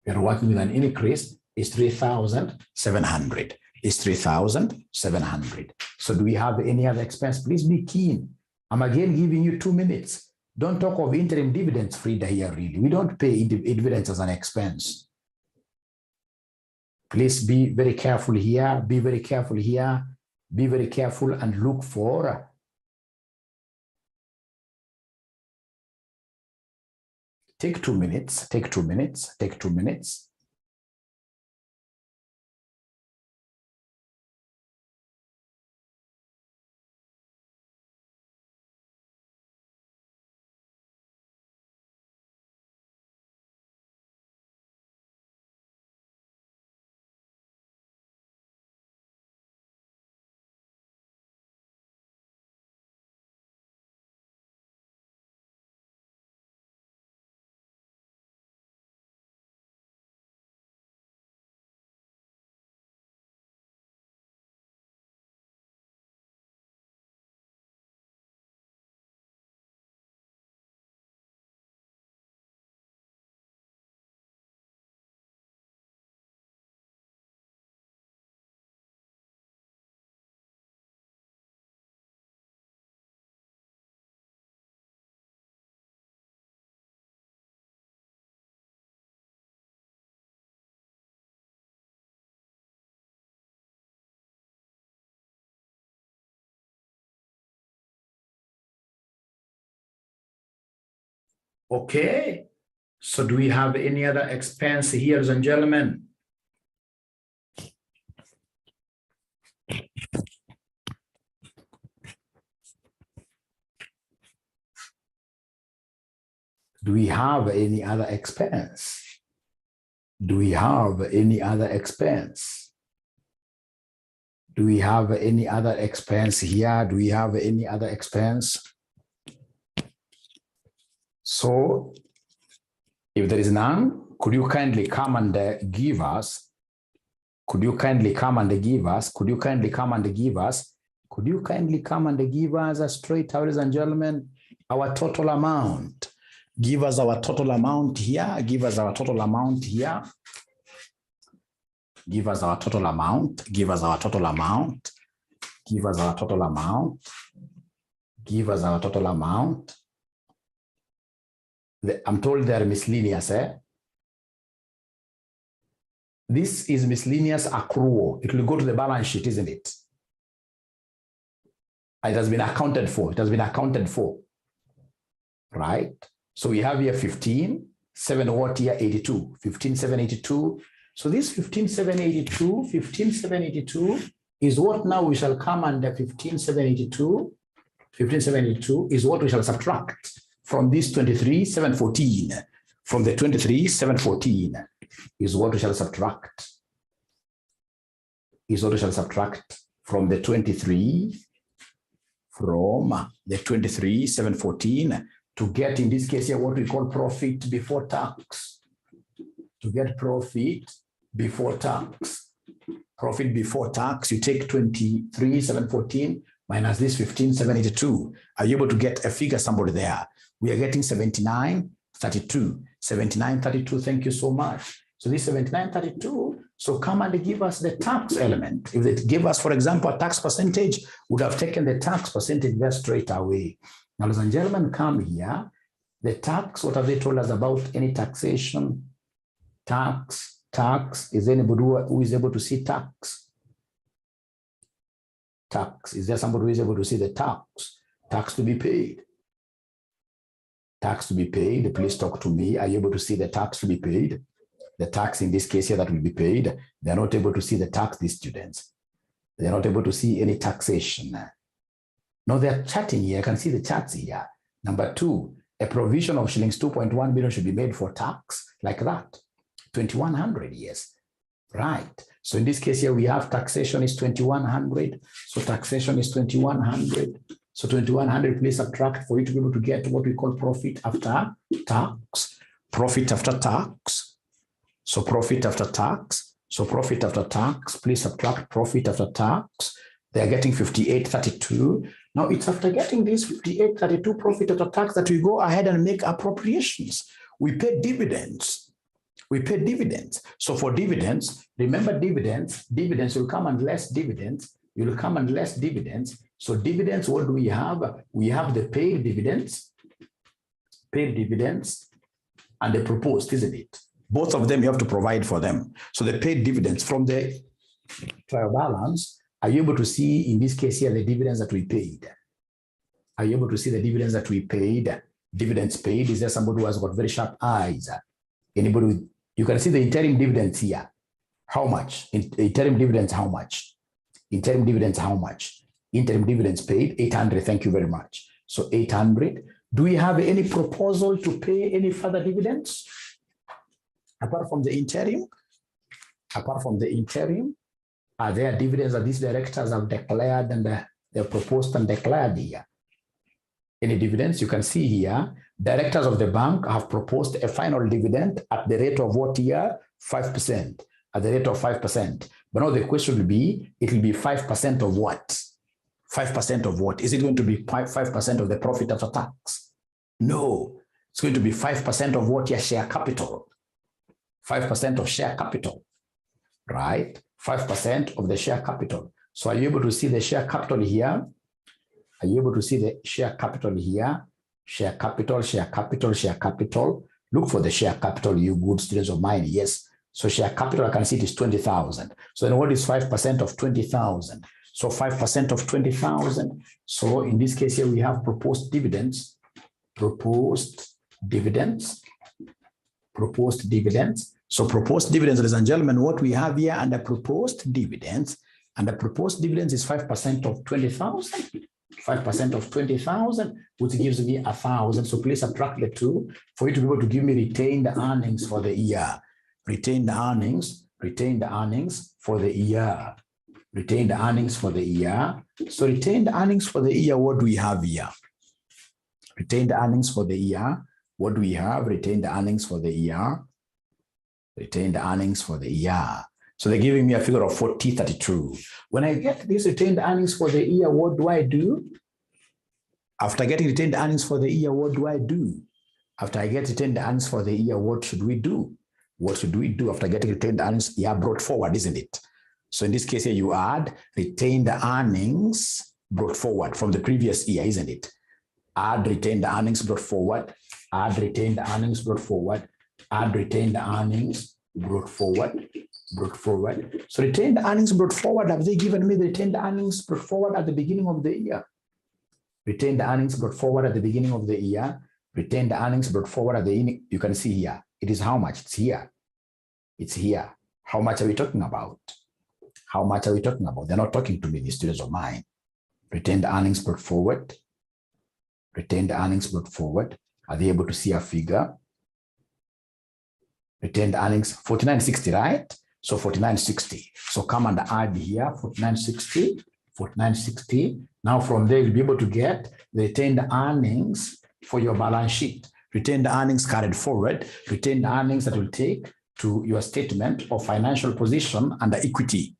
We are working with an increase is 3,700. Is 3,700. So do we have any other expense? Please be keen. I'm again giving you 2 minutes. Don't talk of interim dividends, Frida, here really. We don't pay dividends as an expense. Please be very careful here. Be very careful here. Be very careful and look for take 2 minutes, take 2 minutes, take 2 minutes. Okay, so do we have any other expense here, ladies and gentlemen? Do we have any other expense? Do we have any other expense? Do we have any other expense here? Do we have any other expense? So if there is none, could you kindly come and give us? Could you kindly come and give us? Could you kindly come and give us? Could you kindly come and give us a straight, ladies and gentlemen, our total amount? Give us our total amount here. Give us our total amount here. Give us our total amount. Give us our total amount. Give us our total amount. Give us our total amount. I'm told they are miscellaneous. This is miscellaneous accrual. It will go to the balance sheet, isn't it? It has been accounted for. It has been accounted for. Right? So we have here 15, 7 what here? 82. 15,782. So this 15,782, 15,782 is what now we shall come under 15,782. 15,782 is what we shall subtract from this 23,714. From the 23,714 is what we shall subtract. Is what we shall subtract from the 23,714 to get, in this case here, what we call profit before tax. To get profit before tax. Profit before tax, you take 23,714 minus this 15,782. Are you able to get a figure, somebody there? We are getting 79,32. 79,32, thank you so much. So this 79,32, So come and give us the tax element. If they give us, for example, a tax percentage, would have taken the tax percentage there straight away. Now, ladies and gentlemen, come here. The tax, what have they told us about any taxation? Tax. Is there anybody who is able to see tax? Tax. Is there somebody who is able to see the tax? Tax to be paid. Tax to be paid. Please talk to me. Are you able to see the tax to be paid? The tax in this case here that will be paid. They're not able to see the tax, these students. They're not able to see any taxation. No, they're chatting here. I can see the charts here. Number 2, a provision of shillings 2.1 billion should be made for tax like that. 2,100, yes. Right. So in this case here, we have taxation is 2,100. So taxation is 2,100. So 2,100, please subtract for you to be able to get what we call profit after tax. Profit after tax. So profit after tax. So profit after tax, please subtract profit after tax. They're getting 58.32. Now it's after getting this 58.32 profit after tax that we go ahead and make appropriations. We pay dividends. We pay dividends. So for dividends, remember dividends will come and less dividends. You'll come and less dividends. So dividends, what do we have? We have the paid dividends, and the proposed, isn't it? Both of them, you have to provide for them. So the paid dividends from the trial balance, are you able to see in this case here the dividends that we paid? Are you able to see the dividends that we paid? Dividends paid. Is there somebody who has got very sharp eyes? Anybody with, you can see the interim dividends here. How much? Interim dividends, how much? Interim dividends, how much? Interim dividends paid, 800. Thank you very much. So 800. Do we have any proposal to pay any further dividends? Apart from the interim? Apart from the interim, are there dividends that these directors have declared and they're proposed and declared here? Any dividends? You can see here, directors of the bank have proposed a final dividend at the rate of what here? 5%. At the rate of 5%. But now the question will be, it will be 5% of what? 5% of what? Is it going to be 5% of the profit after tax? No. It's going to be 5% of what? Your share capital. 5% of share capital, right? 5% of the share capital. So are you able to see the share capital here? Are you able to see the share capital here? Share capital, share capital, share capital. Look for the share capital, you good students of mine. Yes. So share capital, I can see it is 20,000. So then what is 5% of 20,000? So 5% of 20,000. So in this case here, we have proposed dividends. Proposed dividends. So proposed dividends, ladies and gentlemen, what we have here under proposed dividends, and the proposed dividends is 5% of 20,000. 5% of 20,000, which gives me 1,000. So please subtract the 2 for you to be able to give me retained earnings for the year. Retained earnings for the year. Retained earnings for the year. So retained earnings for the year, what do we have here? Retained earnings for the year. What do we have? Retained earnings for the year. Retained earnings for the year. So they're giving me a figure of 40.32. When I get these retained earnings for the year, what do I do? After getting retained earnings for the year, what do I do? After I get retained earnings for the year, what should we do? What should we do after getting retained earnings? Yeah, brought forward, isn't it? So in this case here, you add retained earnings brought forward from the previous year, isn't it? Add retained earnings brought forward. Add retained earnings brought forward. Add retained earnings brought forward. So retained earnings brought forward, have they given me the retained earnings brought forward at the beginning of the year? Retained earnings brought forward at the beginning of the year. Retained earnings brought forward at the beginning. You can see here. It is how much? It's here. It's here. How much are we talking about? How much are we talking about? They're not talking to me, the students of mine. Retained earnings brought forward. Retained earnings brought forward. Are they able to see a figure? Retained earnings, 49.60, right? So 49.60. So come and add here, 49.60, 49.60. Now from there, you'll be able to get the retained earnings for your balance sheet. Retained earnings carried forward, retained earnings that will take to your statement of financial position under equity.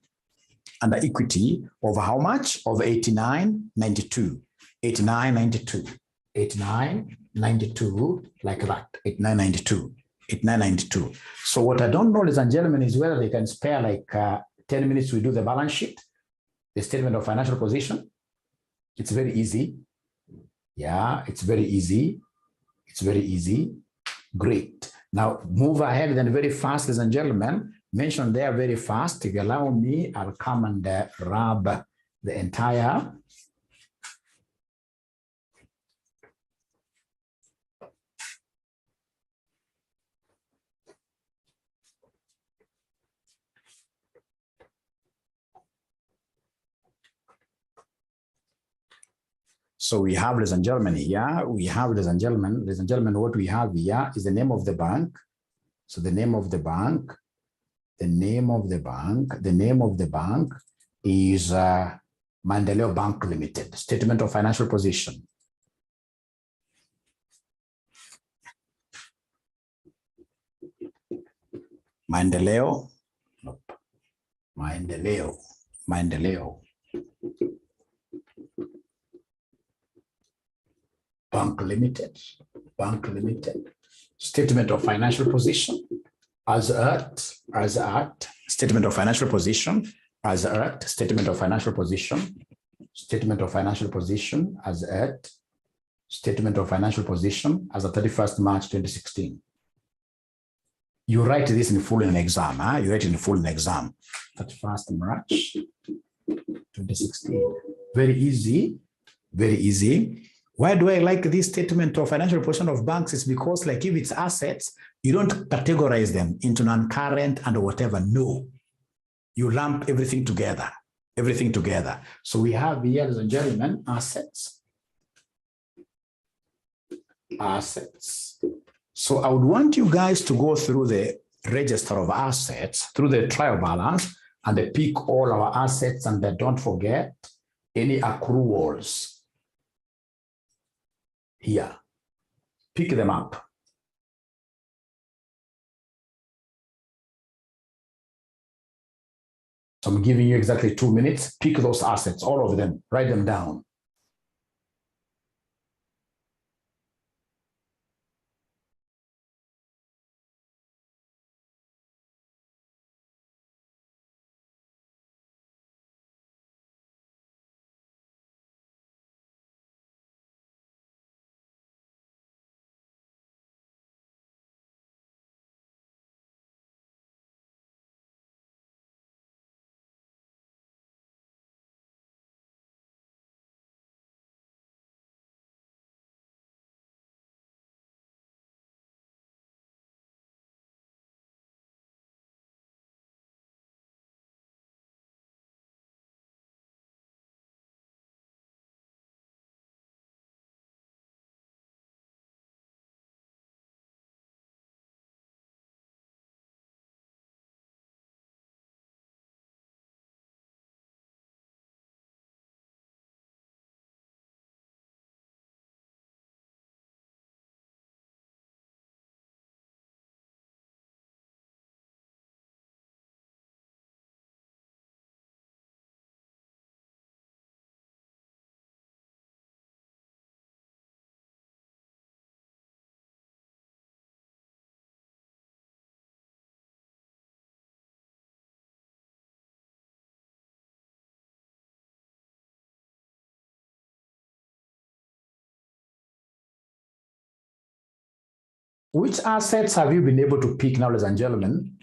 Under equity of how much? Of 89.92. 89.92. 89.92, like that, 89.92. 8992. So what I don't know, ladies and gentlemen, is whether they can spare like 10 minutes to do the balance sheet, the statement of financial position. It's very easy. Yeah, it's very easy. It's very easy. Great. Now move ahead then very fast, ladies and gentlemen. Mention there very fast. If you allow me, I'll come and rub the entire. So we have, ladies and gentlemen, here, we have, ladies and gentlemen, what we have here is the name of the bank. So the name of the bank, the name of the bank is Maendeleo Bank Limited, statement of financial position. Maendeleo Bank Limited, statement of financial position as at, statement of financial position as at, statement of financial position as at, statement of financial position as of 31st March 2016. You write this in full in an exam, huh? You write it in full in an exam. 31st March 2016. Very easy, very easy. Why do I like this statement of financial position of banks? Is because like if it's assets, you don't categorize them into non-current and whatever. No, you lump everything together, So we have here, ladies and gentlemen, assets. So I would want you guys to go through the register of assets, through the trial balance, and they pick all our assets, and they don't forget any accruals. Here, pick them up. So I'm giving you exactly 2 minutes. Pick those assets, all of them, write them down. Which assets have you been able to pick now, ladies and gentlemen?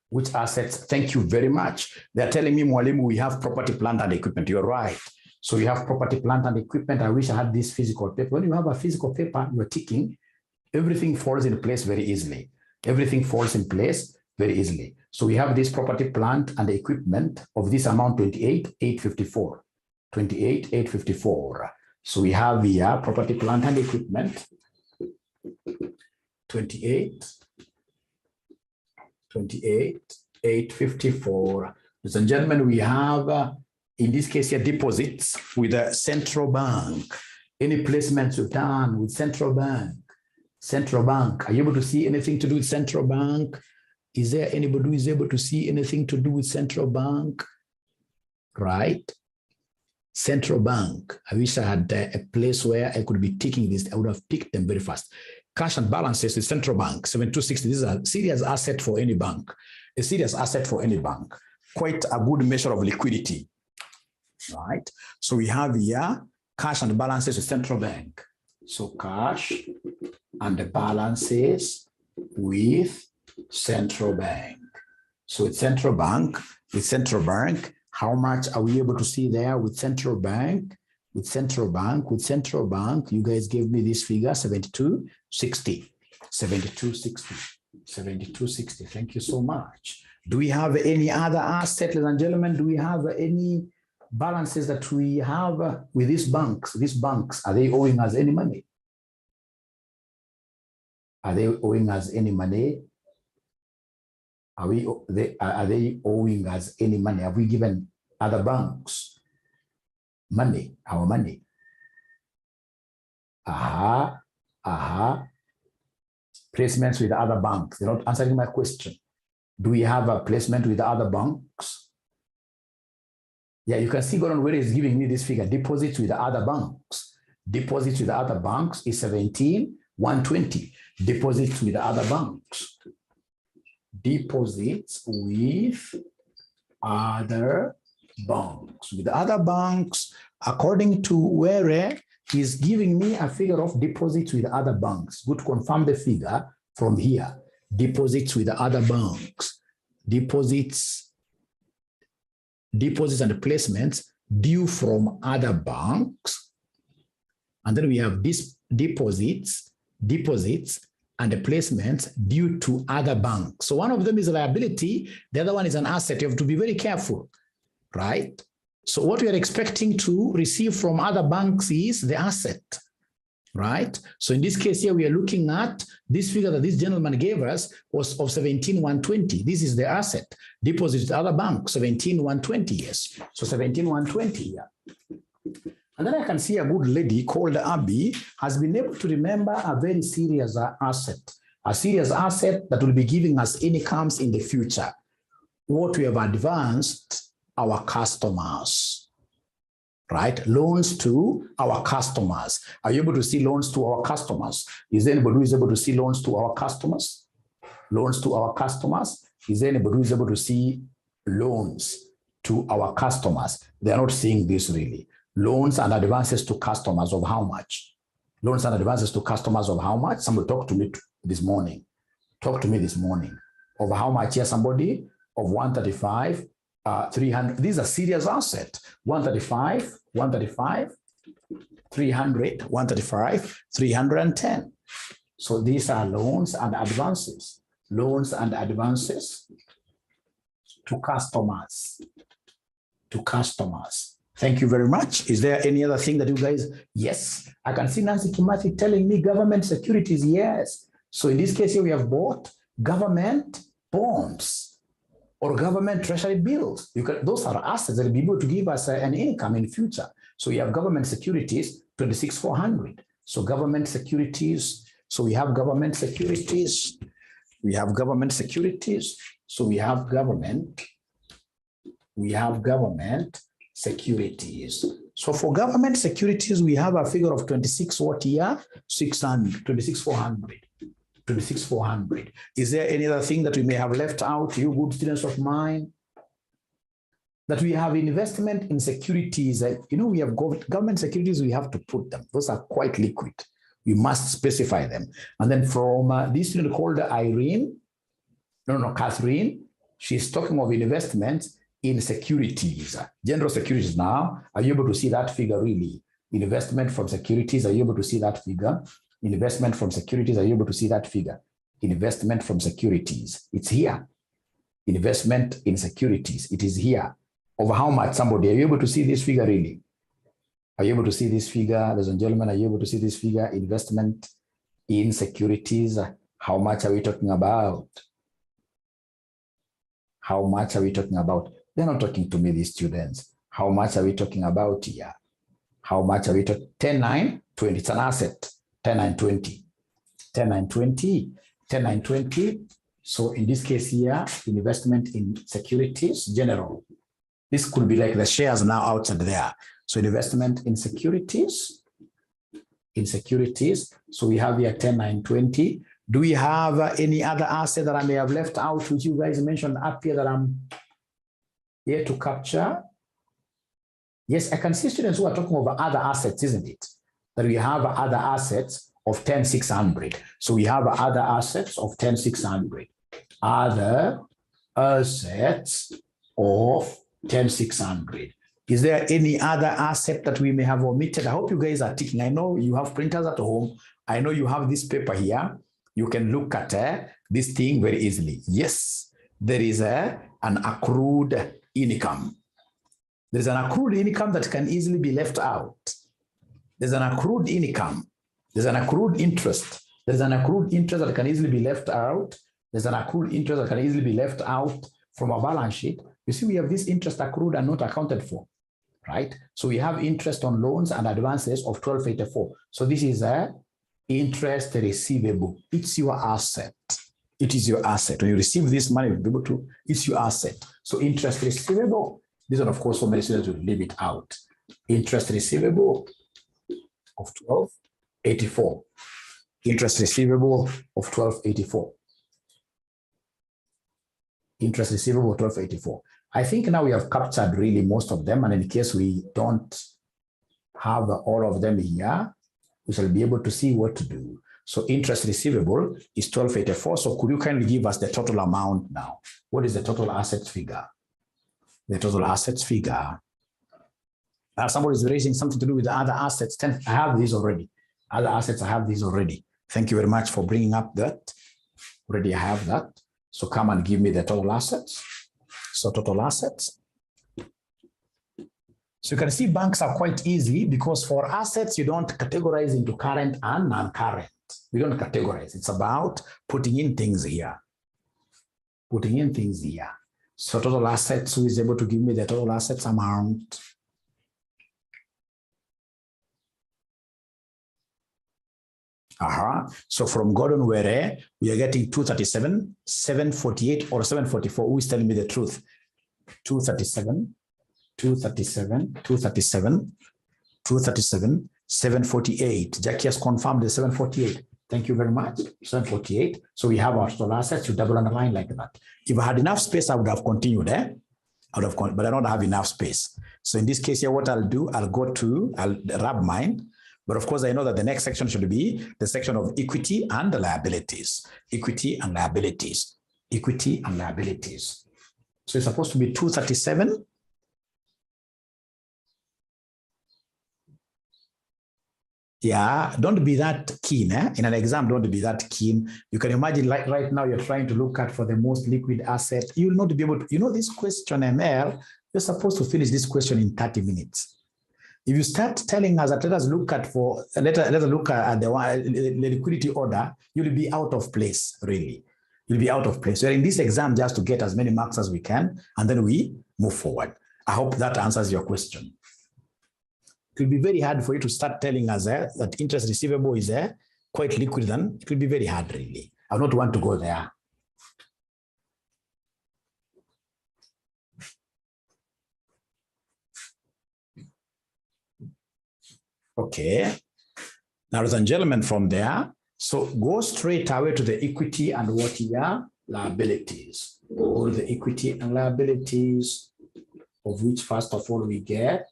Which assets? Thank you very much. They're telling me, Mwalimu, we have property, plant, and equipment. You're right. So you have property, plant, and equipment. I wish I had this physical paper. When you have a physical paper, you're ticking, everything falls in place very easily. So we have this property, plant, and equipment of this amount, 28,854. 28,854. So we have here property, plant, and equipment. 28,854. Ladies and gentlemen, we have, in this case here, deposits with the central bank. Any placements you've done with central bank? Central bank, are you able to see anything to do with central bank? Is there anybody who is able to see anything to do with central bank? Right? Central bank. I wish I had a place where I could be taking this. I would have picked them very fast. cash and balances with central bank, 7260. This is a serious asset for any bank. A serious asset for any bank. Quite a good measure of liquidity. Right? So we have here cash and balances with central bank. So cash and balances with central bank. So with central bank, how much are we able to see there with central bank? With central bank, you guys gave me this figure, 7260. 7260. 7260. Thank you so much. Do we have any other assets, ladies and gentlemen? Do we have any balances that we have with these banks? These banks, are they owing us any money? Are they owing us any money? Are they owing us any money? Have we given other banks money, our money? Placements with other banks. They're not answering my question. Do we have a placement with other banks? Yeah, you can see Gordon where is giving me this figure. Deposits with other banks. Deposits with other banks is 17,120. Deposits with other banks. Deposits with other banks. With other banks, according to where he's giving me a figure of deposits with other banks. Good to confirm the figure from here. Deposits with other banks. Deposits and placements due from other banks. And then we have this deposits and the placements due to other banks. So one of them is a liability, the other one is an asset. You have to be very careful, right? So what we are expecting to receive from other banks is the asset, right? So in this case here, we are looking at this figure that this gentleman gave us was of 17,120. This is the asset. Deposits to other banks, 17,120, yes. So 17,120 here. And then I can see a good lady called Abby has been able to remember a very serious asset. A serious asset that will be giving us incomes in the future. What we have advanced our customers, right? Loans to our customers. Are you able to see loans to our customers? Is there anybody who is able to see loans to our customers? Loans to our customers? Is there anybody who is able to see loans to our customers? They are not seeing this really. Loans and advances to customers of how much? Loans and advances to customers of how much? Somebody talk to me this morning. Talk to me this morning. Of how much? Yes, somebody? Of 135, 300. These are serious asset. 135, 300, 135, 310. So these are loans and advances. Loans and advances to customers. To customers. Thank you very much. Is there any other thing that you guys? Yes, I can see Nancy Kimati telling me government securities. Yes. So in this case here, we have bought government bonds or government treasury bills. Those are assets that will be able to give us an income in future. So we have government securities, 26,400. So government securities. So we have government securities. We have government securities. So we have government. We have government securities. So for government securities, we have a figure of 26 what year? 600, 26,400. 26,400. Is there any other thing that we may have left out, you good students of mine? That we have investment in securities. You know, we have government securities, we have to put them. Those are quite liquid. We must specify them. And then from this student called Catherine, she's talking of investments in securities, general securities now. Are you able to see that figure really? Investment from securities, are you able to see that figure? Investment from securities, are you able to see that figure? Investment from securities, it's here. Investment in securities, it is here. Over how much, somebody? Are you able to see this figure really? Are you able to see this figure, ladies and gentlemen? Are you able to see this figure? Investment in securities, how much are we talking about? How much are we talking about? They're not talking to me, these students. How much are we talking about here? How much are we talking? 10,920. It's an asset. 10,920. 10,920. 10,920. So in this case here, investment in securities, general. This could be like the shares now outside there. So investment in securities. in securities. So we have here 10, 9, 20. Do we have any other asset that I may have left out, which you guys mentioned up here that I'm here to capture? Yes, I can see students who are talking about other assets, isn't it? That we have other assets of 10,600. So we have other assets of 10,600. Other assets of 10,600. Is there any other asset that we may have omitted? I hope you guys are ticking. I know you have printers at home. I know you have this paper here. You can look at this thing very easily. Yes, there is an accrued income. There's an accrued income that can easily be left out. There's an accrued income. There's an accrued interest. There's an accrued interest that can easily be left out. There's an accrued interest that can easily be left out from a balance sheet. You see, we have this interest accrued and not accounted for, right? So we have interest on loans and advances of 1284. So this is a interest receivable. It's your asset. It is your asset. When you receive this money, you'll be able to, it's your asset. So interest receivable, this one, of course, for many students will leave it out. Interest receivable of 1284. Interest receivable of 1284. Interest receivable of 1284. I think now we have captured really most of them. And in case we don't have all of them here, we shall be able to see what to do. So interest receivable is 1284. So could you kindly give us the total amount now? What is the total assets figure? The total assets figure. Somebody is raising something to do with the other assets. I have these already. Other assets, I have these already. Thank you very much for bringing up that. Already I have that. So come and give me the total assets. So total assets. So you can see banks are quite easy because for assets, you don't categorize into current and non-current. We don't categorize. It's about putting in things here. Putting in things here. So total assets, who is able to give me the total assets amount? So from Gordon Were, we are getting 237, 748, or 744. Who is telling me the truth? 237, 237, 237, 237, 748. Jackie has confirmed the 748. Thank you very much. 748. So we have our total assets. You double underline like that. If I had enough space, I would have continued there. But I don't have enough space. So in this case here, what I'll do, I'll rub mine. But of course, I know that the next section should be the section of equity and liabilities. Equity and liabilities. Equity and liabilities. So it's supposed to be 237. Yeah, don't be that keen. In an exam, don't be that keen. You can imagine like right now, you're trying to look at for the most liquid asset. You will not be able to, you know, this question, ML, you're supposed to finish this question in 30 minutes. If you start telling us that let us look at the liquidity order, you'll be out of place, really. You'll be out of place. We're in this exam just to get as many marks as we can, and then we move forward. I hope that answers your question. It will be very hard for you to start telling us that interest receivable is quite liquid, then it will be very hard, really. I don't want to go there. Okay. Now, ladies and gentlemen, from there, so go straight away to the equity and what here? Liabilities. Go to the equity and liabilities, of which first of all we get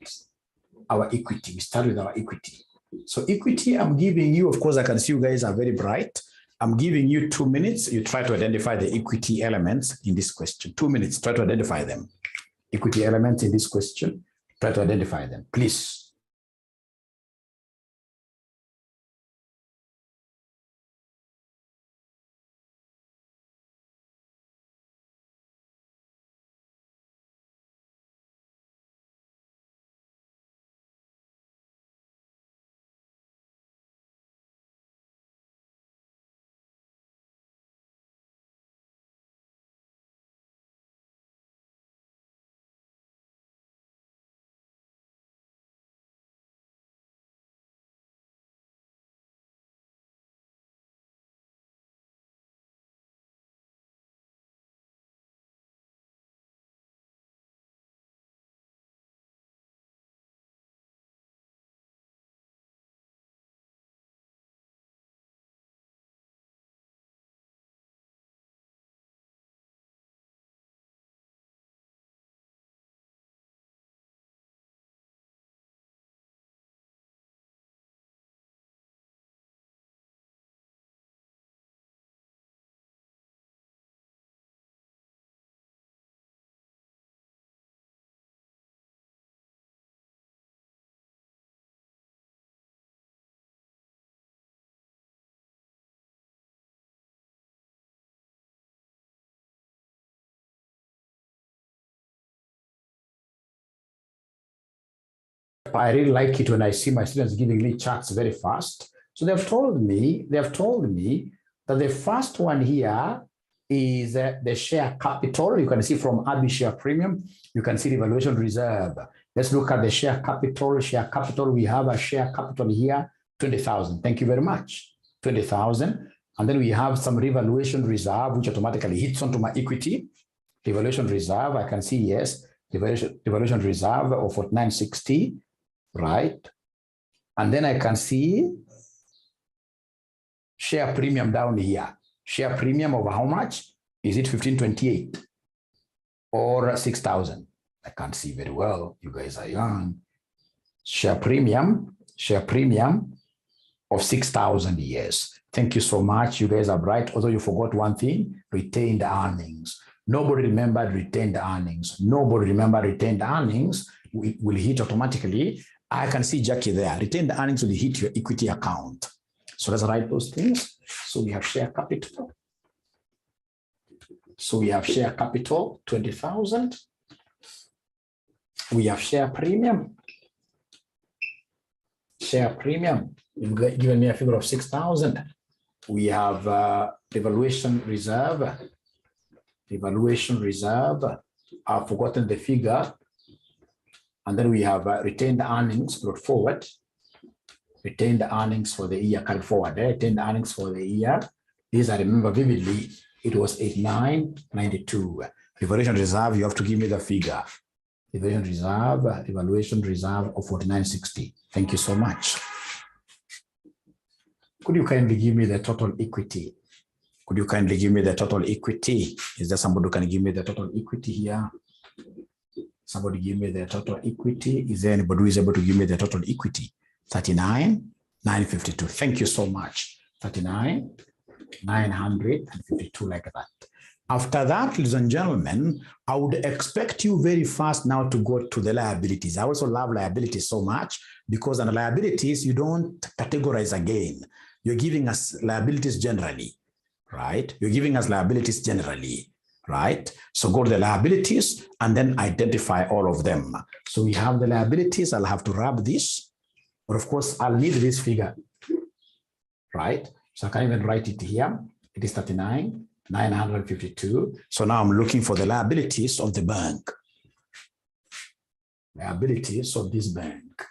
our equity. We start with our equity. So equity, I'm giving you, of course, I can see you guys are very bright. I'm giving you 2 minutes. You try to identify the equity elements in this question. 2 minutes, try to identify them. Equity elements in this question, try to identify them, please. I really like it when I see my students giving me charts very fast. So they've told me that the first one here is the share capital. You can see from ABI share premium, you can see the valuation reserve. Let's look at the share capital. Share capital, we have a share capital here, 20,000. Thank you very much, 20,000. And then we have some revaluation reserve, which automatically hits onto my equity. Revaluation reserve, I can see, yes, revaluation reserve of 4960, right? And then I can see share premium down here. Share premium of how much? Is it 1528 or 6,000? I can't see very well. You guys are young. Share premium of 6,000 years. Thank you so much. You guys are bright. Although you forgot one thing, retained earnings. Nobody remembered retained earnings. Nobody remembered retained earnings. It will hit automatically. I can see Jackie there. Retained earnings will hit your equity account. So let's write those things. So we have share capital. So we have share capital, 20,000. We have share premium. Share premium, you've given me a figure of 6,000. We have revaluation reserve. Revaluation reserve, I've forgotten the figure. And then we have retained earnings brought forward. Retained earnings for the year carried forward. Retained earnings for the year. These I remember vividly. It was 8992. Revaluation reserve, you have to give me the figure. Evaluation reserve of 4960. Thank you so much. Could you kindly give me the total equity? Could you kindly give me the total equity? Is there somebody who can give me the total equity here? Somebody give me the total equity. Is there anybody who is able to give me the total equity? 39,952. Thank you so much. 39,952, like that. After that, ladies and gentlemen, I would expect you very fast now to go to the liabilities. I also love liabilities so much because on liabilities, you don't categorize again. You're giving us liabilities generally, right? You're giving us liabilities generally, right? So go to the liabilities and then identify all of them. So we have the liabilities. I'll have to wrap this, but of course, I'll need this figure, right? So I can even write it here. It is 39,952. So now I'm looking for the liabilities of the bank. Liabilities of this bank.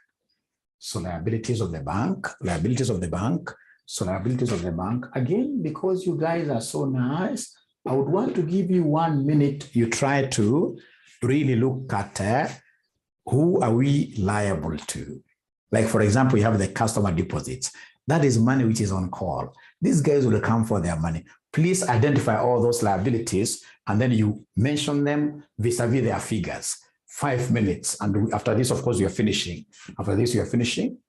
So liabilities of the bank, liabilities of the bank. So liabilities of the bank. Again, because you guys are so nice, I would want to give you 1 minute. You try to really look at who are we liable to. Like, for example, you have the customer deposits. That is money which is on call. These guys will come for their money. Please identify all those liabilities and then you mention them vis-a-vis their figures. 5 minutes. And after this, of course, you're finishing. After this, you're finishing.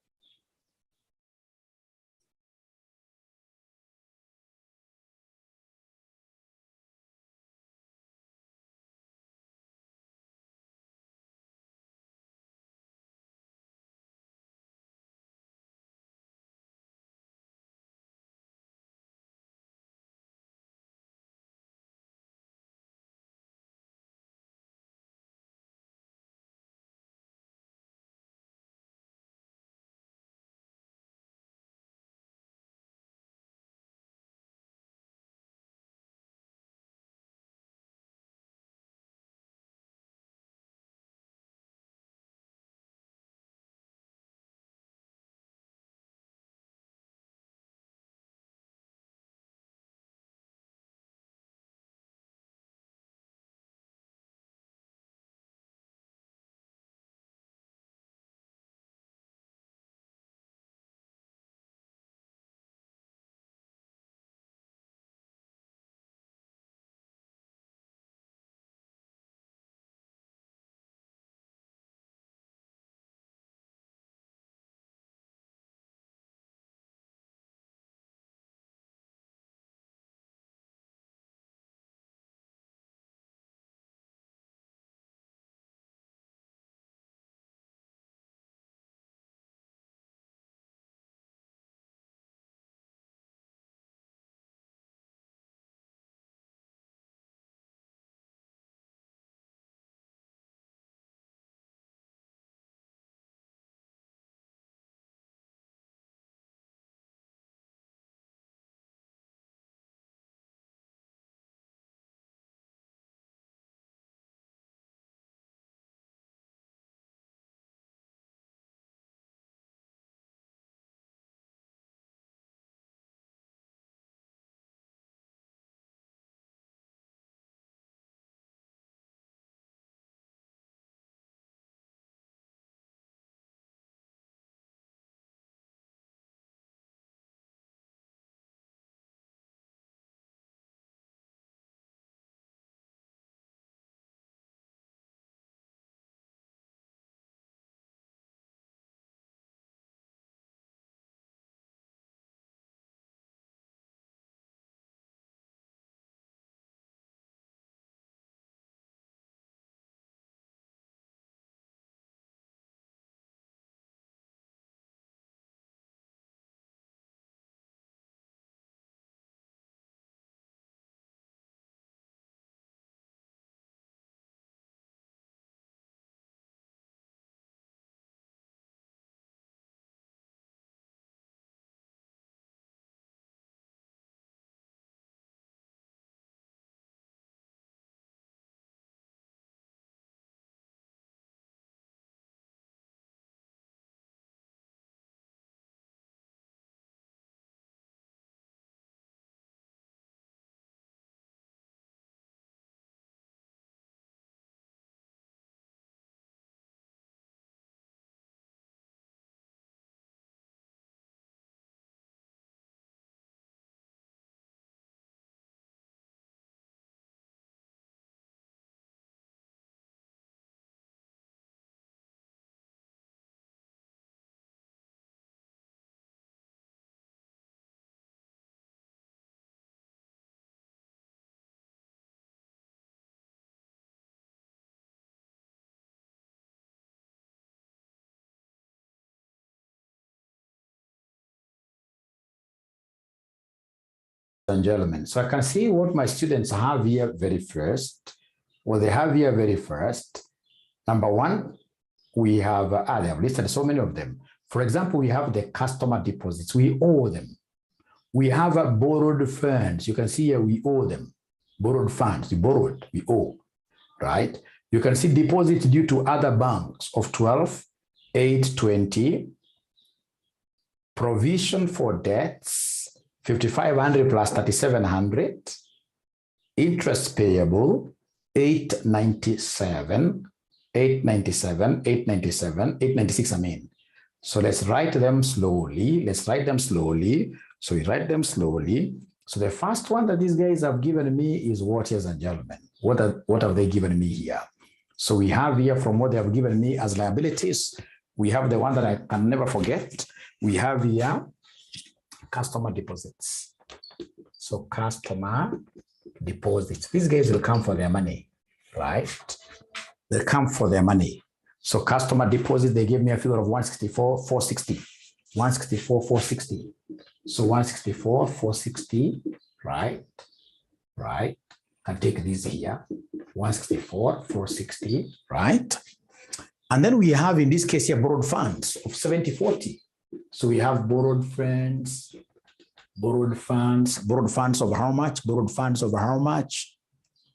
and gentlemen. So I can see what my students have here very first. What they have here very first. Number one, we have, they have listed so many of them. For example, we have the customer deposits. We owe them. We have borrowed funds. You can see here we owe them. Borrowed funds, we borrowed, we owe, right? You can see deposits due to other banks of 12,820. Provision for debts, 5,500 plus 3,700. Interest payable, 897, 896, I mean. So let's write them slowly. So we write them slowly. So the first one that these guys have given me is what, ladies and gentlemen? What have they given me here? So we have here from what they have given me as liabilities, we have the one that I can never forget. We have here customer deposits. So customer deposits. These guys will come for their money, right? They come for their money. So customer deposit, they gave me a figure of 164,460. 164,460. So 164,460, right? Right. Can take this here. 164,460, right? And then we have in this case here borrowed funds of 70,40. So we have borrowed funds of how much? Borrowed funds of how much?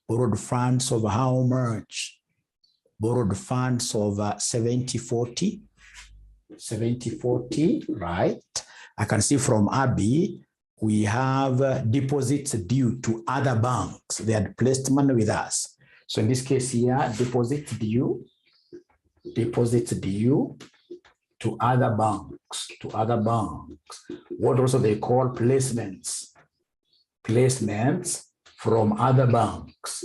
Borrowed funds of how much? Borrowed funds of 70,40. 70,40, right? I can see from Abby, we have deposits due to other banks. They had placed money with us. So in this case here, deposits due to other banks, What also they call placements from other banks,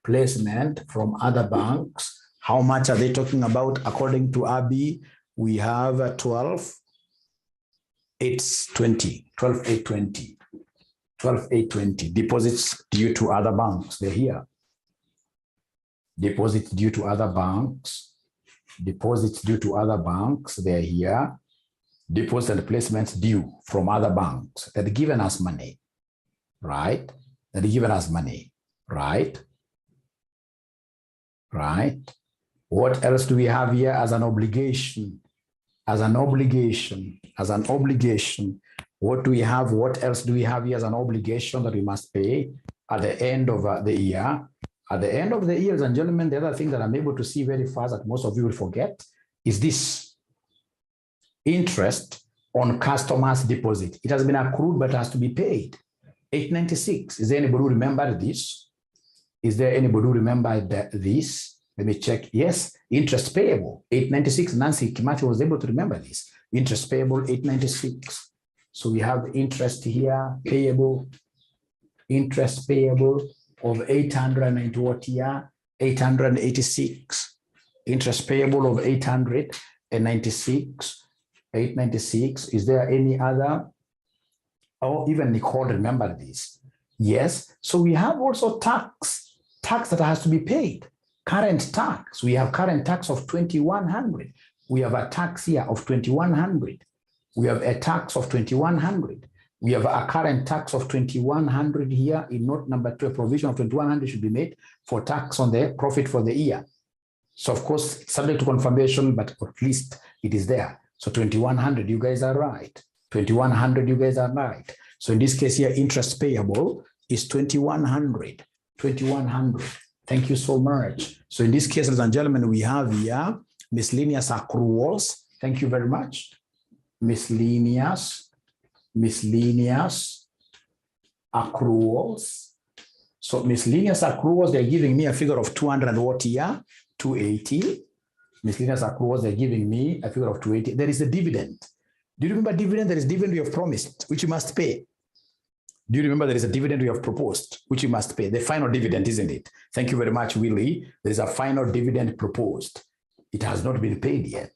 placement from other banks. How much are they talking about? According to Abby, we have 12,820 deposits due to other banks. They're here. Deposits due to other banks. They're here. Deposits and placements due from other banks. They've given us money, right? Right. What else do we have here as an obligation? What do we have? What else do we have here as an obligation that we must pay at the end of the year? At the end of the year, ladies and gentlemen, the other thing that I'm able to see very fast that most of you will forget is this interest on customers' deposit. It has been accrued, but has to be paid. 896. Is there anybody who remember this? Is there anybody who remember this? Let me check. Yes, interest payable, 896. Nancy Kimathi was able to remember this. Interest payable, 896. So we have interest here, payable, interest payable of 890 what year? 886. Interest payable of 896. 896. Is there any other? Oh, even Nicole remember this. Yes. So we have also tax that has to be paid. Current tax, we have current tax of 2,100. We have a tax here of 2,100. We have a tax of 2,100. We have a current tax of 2,100 here. In note number 2, a provision of 2,100 should be made for tax on the profit for the year. So of course, subject to confirmation, but at least it is there. So 2,100, you guys are right. 2,100, you guys are right. So in this case here, interest payable is 2,100. 2,100. Thank you so much. So in this case, ladies and gentlemen, we have here miscellaneous accruals. Thank you very much. Miscellaneous accruals. So miscellaneous accruals, they're giving me a figure of 200 what year? 280. Miscellaneous accruals, they're giving me a figure of 280. There is a dividend. Do you remember dividend? There is dividend we have promised, which you must pay. Do you remember there is a dividend we have proposed, which you must pay? The final dividend, isn't it? Thank you very much, Willie. There is a final dividend proposed. It has not been paid yet.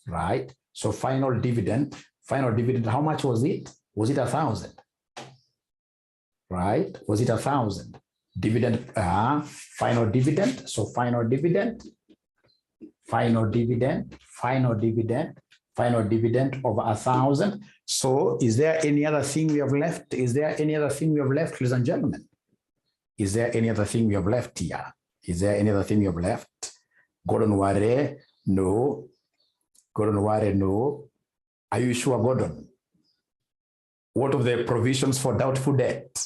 Right? So final dividend, how much was it? Was it 1,000? Right? Was it 1,000? Dividend, final dividend. So final dividend. Final dividend over 1,000. So is there any other thing we have left? Is there any other thing we have left, ladies and gentlemen? Is there any other thing we have left here? Is there any other thing we have left? Gordon Ware, no. Gordon Ware, no. Are you sure, Gordon? What of the provisions for doubtful debt?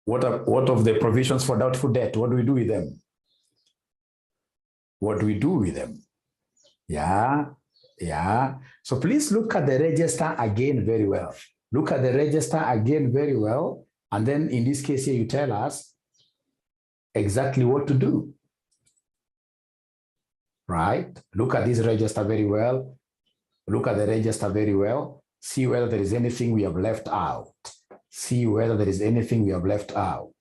What of the provisions for doubtful debt? What do we do with them? What do we do with them? Yeah. So please look at the register again very well. Look at the register again very well. And then in this case here, you tell us exactly what to do. Right? Look at this register very well. Look at the register very well. See whether there is anything we have left out. See whether there is anything we have left out.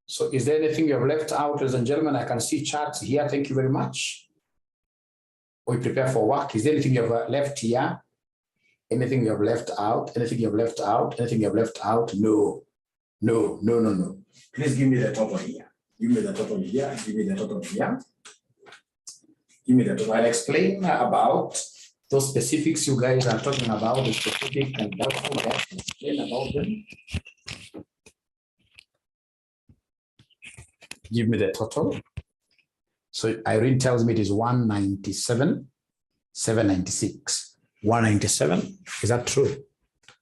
So is there anything you have left out, ladies and gentlemen? I can see charts here. Thank you very much. We prepare for work. Is there anything you have left here? Anything you have left out? Anything you have left out? Anything you have left out? No. Please give me the total here. Give me the total here. Give me the total here. Give me the total. I'll explain about those specifics you guys are talking about, the specific and doubtful debt. Explain about them. Give me the total. So Irene tells me it is 197,796. 197. Is that true?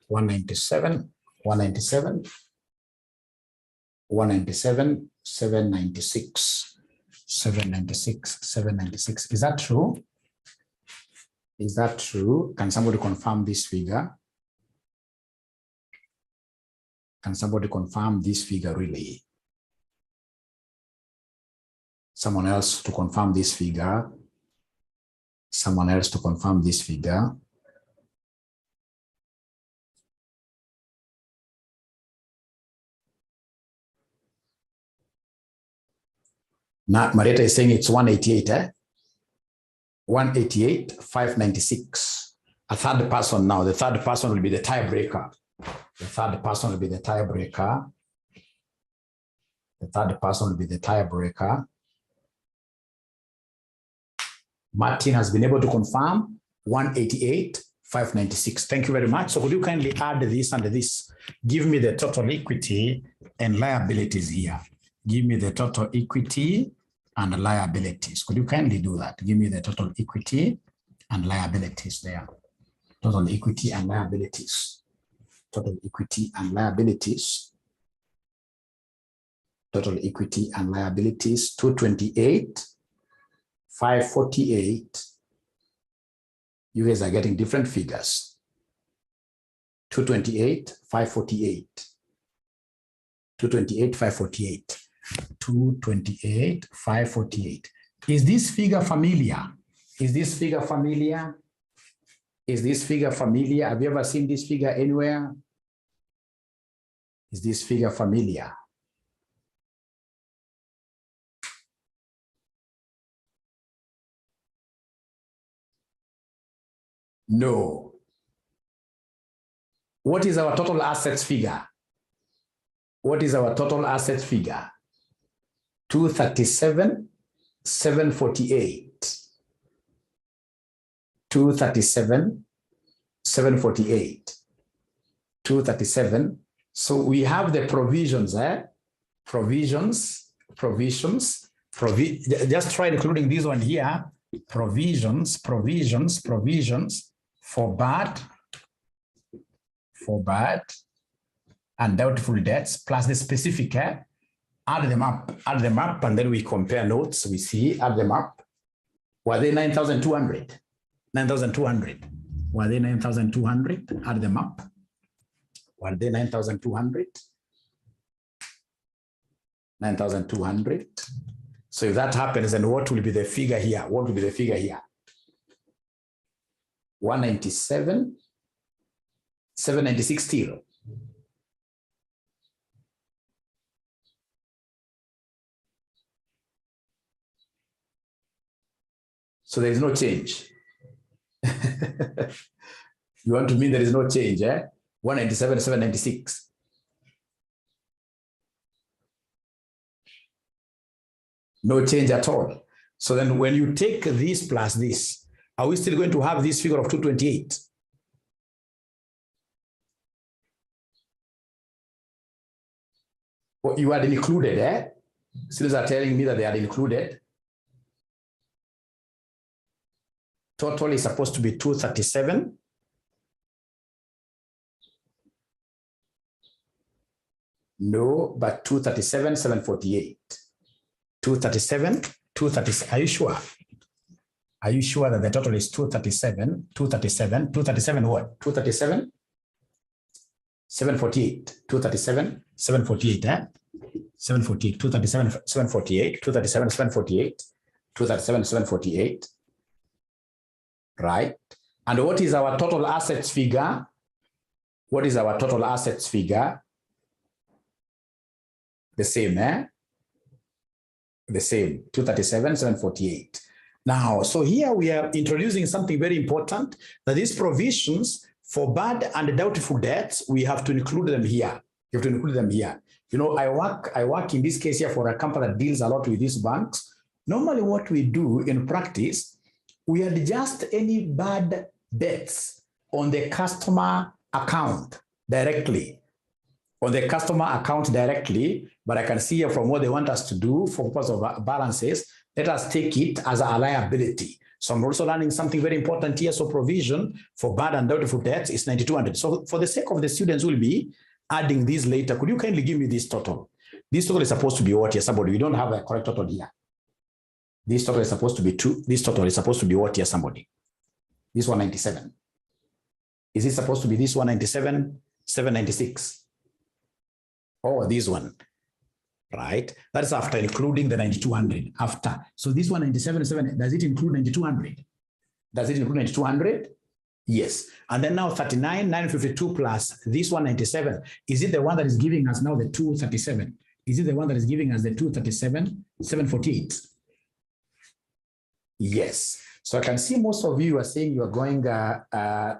197, 796. 796. Is that true? Is that true? Can somebody confirm this figure? Can somebody confirm this figure really? Someone else to confirm this figure. Someone else to confirm this figure. Now, Marietta is saying it's 188, 188,596. A third person now. The third person will be the tiebreaker. The third person will be the tiebreaker. The third person will be the tiebreaker. Martin has been able to confirm 188,596. Thank you very much. So could you kindly add this and this? Give me the total equity and liabilities here. Give me the total equity and liabilities. Could you kindly do that? Give me the total equity and liabilities there. Total equity and liabilities. Total equity and liabilities. Total equity and liabilities, 228,548. You guys are getting different figures. 228,548. 228,548. 228,548. Is this figure familiar? Is this figure familiar? Is this figure familiar? Have you ever seen this figure anywhere? Is this figure familiar? No. What is our total assets figure? What is our total assets figure? 237,748. 237,748. 237. So we have the provisions, provisions. Just try including this one here. Provisions for bad and doubtful debts plus the specific, add them up, and then we compare notes. We see, add them up. Were they 9,200? 9,200. Were they 9,200? Add them up. Were they 9,200? 9,200. So if that happens, then what will be the figure here? What will be the figure here? 197, 796 still. So there is no change. You want to mean there is no change, 197, 796. No change at all. So then when you take this plus this, are we still going to have this figure of 228? Well, you had included, Students are telling me that they had included. Total is supposed to be 237. No, but 237, 748. 237, 237. Are you sure? Are you sure that the total is 237, 237, 237 what? 237, 748, 237, 748, 748, 237, 748, 237, 748, 237, 748. Right? And what is our total assets figure? What is our total assets figure? The same, The same, 237, 748. Now, so here we are introducing something very important, that these provisions for bad and doubtful debts, we have to include them here. You have to include them here. You know, I work in this case here for a company that deals a lot with these banks. Normally what we do in practice, we adjust any bad debts on the customer account directly. On the customer account directly, but I can see here from what they want us to do for purpose of balances, let us take it as a liability. So I'm also learning something very important here. So provision for bad and doubtful debts is 9,200. So for the sake of the students who will be adding this later, could you kindly give me this total? This total is supposed to be what here? Somebody, we don't have a correct total here. This total is supposed to be 2. This total is supposed to be what here? Somebody. This 197. Is it supposed to be this 197, 796? Oh, this one, right? That's after including the 9,200 after. So this 197.7, does it include 9,200? Does it include 9,200? Yes. And then now 39,952 plus this 197. Is it the one that is giving us now the 237? Is it the one that is giving us the 237,748? Yes. So I can see most of you are saying you are going,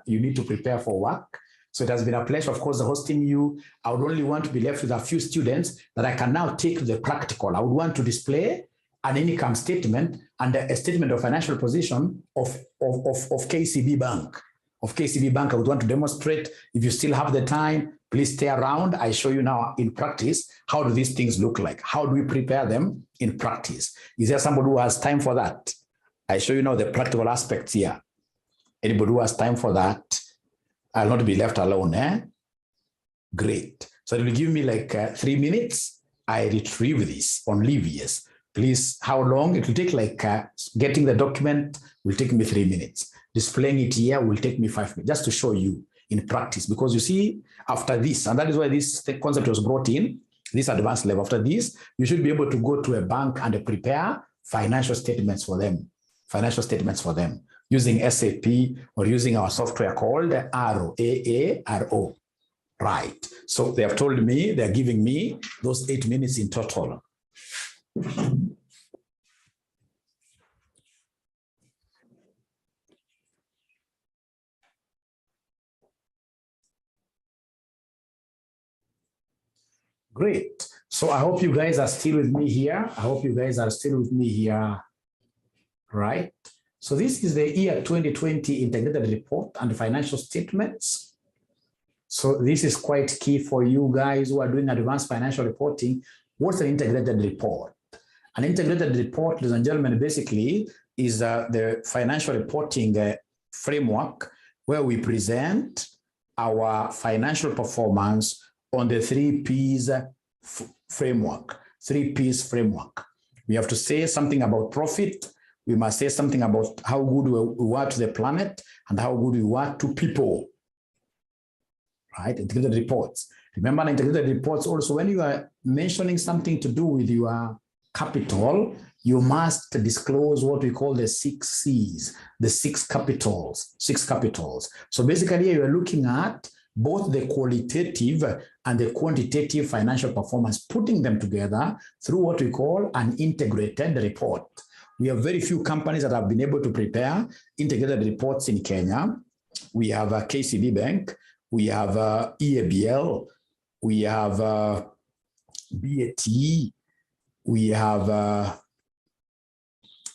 you need to prepare for work. So it has been a pleasure, of course, hosting you. I would only want to be left with a few students that I can now take to the practical. I would want to display an income statement and a statement of financial position of KCB Bank. Of KCB Bank, I would want to demonstrate. If you still have the time, please stay around. I show you now in practice, how do these things look like? How do we prepare them in practice? Is there somebody who has time for that? I show you now the practical aspects here. Anybody who has time for that? I'll not be left alone, Great. So it will give me like 3 minutes. I retrieve this on leave, yes. Please, how long? It will take like getting the document will take me 3 minutes. Displaying it here will take me 5 minutes, just to show you in practice. Because you see, after this, and that is why this concept was brought in, this advanced level. After this, you should be able to go to a bank and prepare financial statements for them. Financial statements for them. using SAP or using our software called Aaro, A-A-R-O. Right. So they have told me they're giving me those 8 minutes in total. Great. So I hope you guys are still with me here. Right. So this is the year 2020 integrated report and financial statements. So this is quite key for you guys who are doing advanced financial reporting. What's an integrated report? An integrated report, ladies and gentlemen, basically is the financial reporting framework where we present our financial performance on the 3 P's framework, 3 P's framework. We have to say something about profit. We must say something about how good we were to the planet and how good we were to people. Right? Integrated reports. Remember, integrated reports also, when you are mentioning something to do with your capital, you must disclose what we call the 6 C's, the 6 capitals. So basically, you are looking at both the qualitative and the quantitative financial performance, putting them together through what we call an integrated report. We have very few companies that have been able to prepare integrated reports in Kenya. We have KCB Bank, we have EABL, we have BAT, we have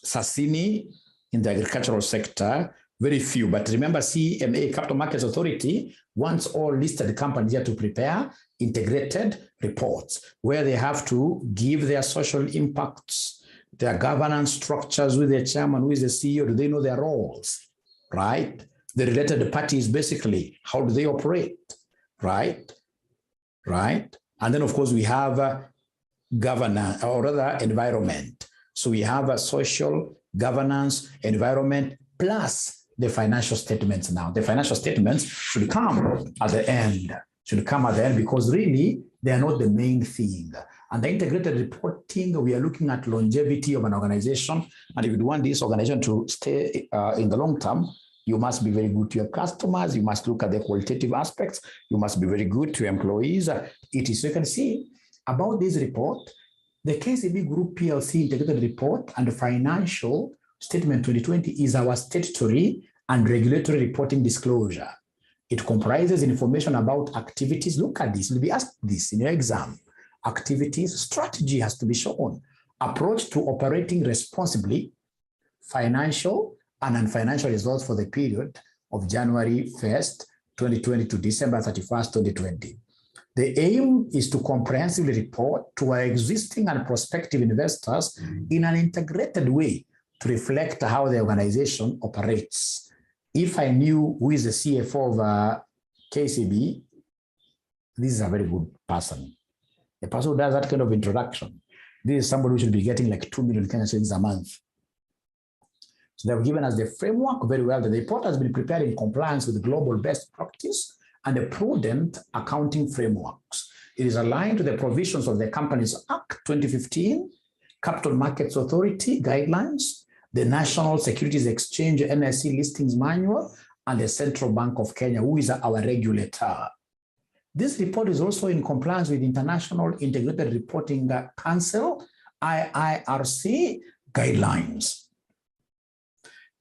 Sasini in the agricultural sector, very few. But remember, CMA, Capital Markets Authority, wants all listed companies here to prepare integrated reports where they have to give their social impacts, their governance structures, with the chairman, who is the CEO, do they know their roles, right? The related parties, basically, how do they operate, right? And then, of course, we have governance, or rather environment. So we have a social governance, environment, plus the financial statements now. The financial statements should come at the end, because really, they are not the main thing. And the integrated reporting, we are looking at longevity of an organization. And if you want this organization to stay in the long term, you must be very good to your customers. You must look at the qualitative aspects. You must be very good to your employees. It is, so you can see about this report, the KCB Group PLC integrated report and financial statement 2020 is our statutory and regulatory reporting disclosure. It comprises information about activities. Look at this. You'll be asked this in your exam. Activities, strategy has to be shown. Approach to operating responsibly, financial and non-financial results for the period of January 1st, 2020 to December 31st, 2020. The aim is to comprehensively report to our existing and prospective investors in an integrated way to reflect how the organization operates. If I knew who is the CFO of KCB, this is a very good person. A person who does that kind of introduction. This is somebody who should be getting like 2 million Kenyan shillings a month. So they've given us the framework very well. The report has been prepared in compliance with global best practice and the prudent accounting frameworks. It is aligned to the provisions of the Companies Act 2015, Capital Markets Authority guidelines, the National Securities Exchange NSE listings manual, and the Central Bank of Kenya, who is our regulator. This report is also in compliance with International Integrated Reporting Council, IIRC guidelines.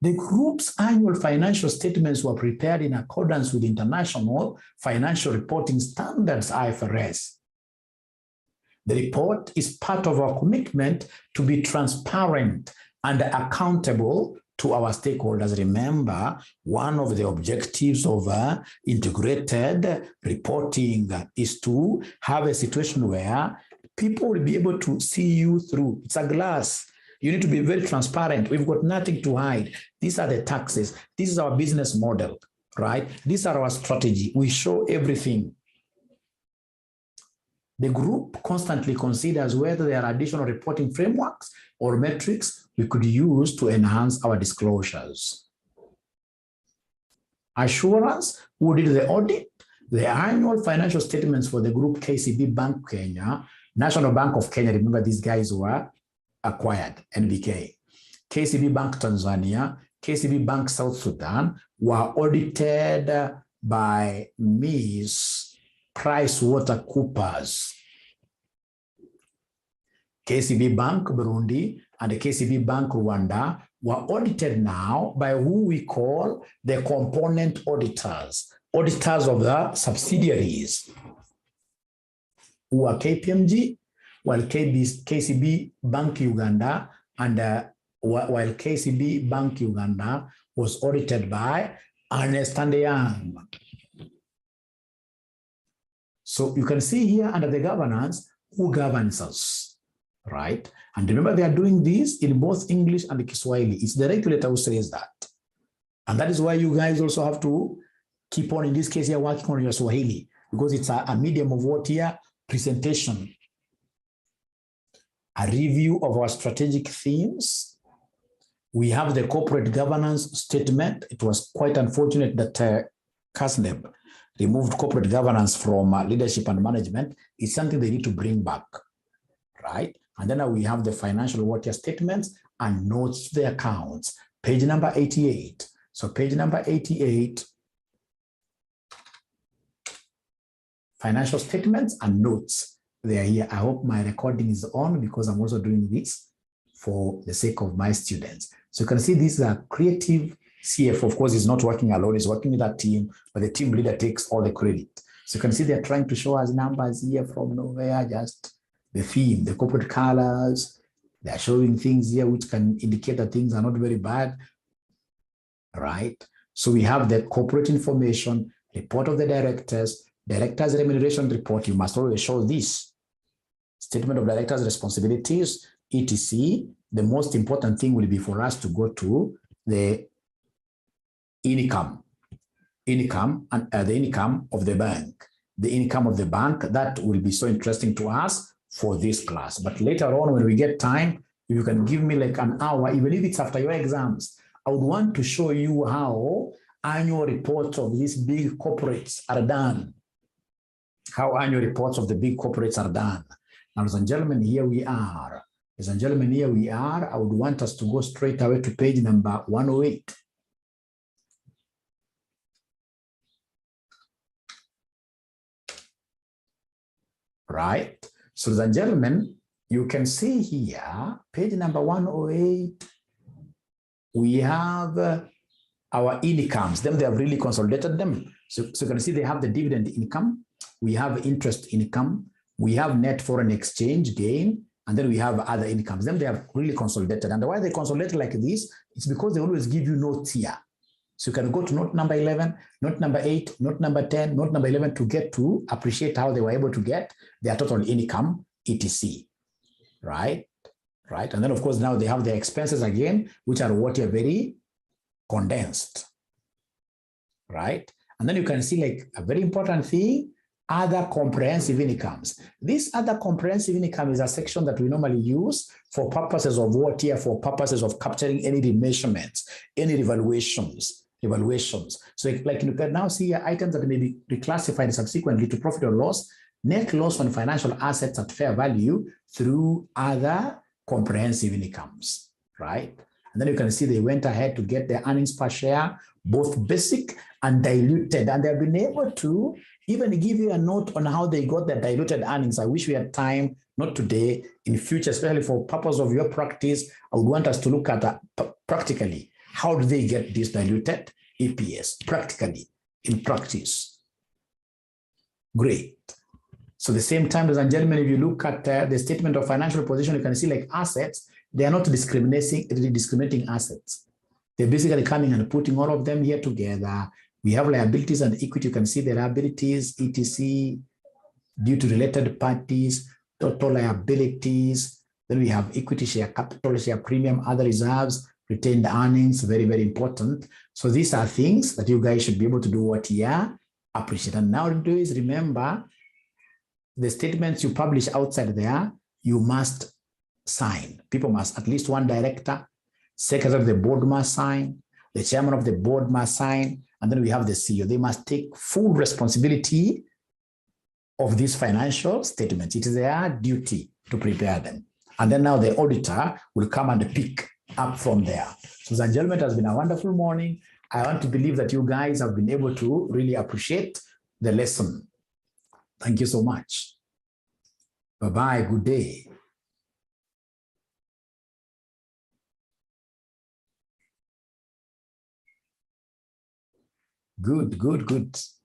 The group's annual financial statements were prepared in accordance with International Financial Reporting Standards, IFRS. The report is part of our commitment to be transparent and accountable to our stakeholders. Remember, one of the objectives of integrated reporting is to have a situation where people will be able to see you through. It's a glass. You need to be very transparent. We've got nothing to hide. These are the taxes. This is our business model, right? These are our strategy. We show everything. The group constantly considers whether there are additional reporting frameworks or metrics we could use to enhance our disclosures. Assurance, who did the audit? The annual financial statements for the group KCB Bank Kenya, National Bank of Kenya, remember these guys were acquired, NBK, KCB Bank Tanzania, KCB Bank South Sudan were audited by Ms. PricewaterhouseCoopers. KCB Bank Burundi and the KCB Bank Rwanda were audited now by who we call the component auditors, auditors of the subsidiaries, who are KPMG, while KCB Bank Uganda, and while KCB Bank Uganda was audited by Ernst & Young. So you can see here under the governance, who governs us, right? And remember, they are doing this in both English and Kiswahili. It's the regulator who says that. And that is why you guys also have to keep on, in this case, you're working on your Swahili, because it's a medium of what here? Presentation. A review of our strategic themes. We have the corporate governance statement. It was quite unfortunate that CASNEB removed corporate governance from leadership and management. It's something they need to bring back, right? And then we have the financial water statements and notes to the accounts, page number 88. So page number 88, financial statements and notes. They are here. I hope my recording is on, because I'm also doing this for the sake of my students. So you can see these are creative. CFO, of course, is not working alone, he's working with a team, but the team leader takes all the credit. So you can see they're trying to show us numbers here from nowhere, just the theme, the corporate colors. They're showing things here which can indicate that things are not very bad, right? So we have the corporate information, report of the directors remuneration report. You must always show this statement of directors' responsibilities, etc. The most important thing will be for us to go to the income and the income of the bank. The income of the bank, that will be so interesting to us for this class. But later on, when we get time, if you can give me like an hour, even if it's after your exams, I would want to show you how annual reports of these big corporates are done. How annual reports of the big corporates are done. Now, ladies and gentlemen, here we are. Ladies and gentlemen, here we are. I would want us to go straight away to page number 108. Right? So, ladies and gentlemen, you can see here, page number 108, we have our incomes. Them, they have really consolidated them. So you can see they have the dividend income. We have interest income. We have net foreign exchange gain. And then we have other incomes. Them, they have really consolidated. And why they consolidate like this, it's because they always give you notes here. So you can go to note number 11, note number 8, note number 10, note number 11 to get to appreciate how they were able to get their total income, etc. Right? Right. And then, of course, now they have their expenses again, which are what are very condensed. Right? And then you can see like a very important thing, other comprehensive incomes. This other comprehensive income is a section that we normally use for purposes of what here? For purposes of capturing any remeasurements, any revaluations. So like you can now see items that may be reclassified subsequently to profit or loss, net loss on financial assets at fair value through other comprehensive incomes, right? And then you can see they went ahead to get their earnings per share, both basic and diluted. And they've been able to even give you a note on how they got their diluted earnings. I wish we had time, not today, in future, especially for purpose of your practice. I would want us to look at that practically. How do they get this diluted EPS practically in practice? Great. So the same time, ladies and gentlemen, if you look at the statement of financial position, you can see like assets, they are not discriminating assets. They're basically coming and putting all of them here together. We have liabilities and equity. You can see the liabilities, etc., due to related parties, total liabilities. Then we have equity share, capital share, premium, other reserves, retained earnings, very, very important. So these are things that you guys should be able to do what you appreciate. And nowadays, remember, the statements you publish outside there, you must sign. People must, at least one director, secretary of the board must sign, the chairman of the board must sign, and then we have the CEO. They must take full responsibility of these financial statements. It is their duty to prepare them. And then now the auditor will come and pick up from there. So, ladies and gentlemen, it has been a wonderful morning. I want to believe that you guys have been able to really appreciate the lesson. Thank you so much. Bye-bye. Good day. Good.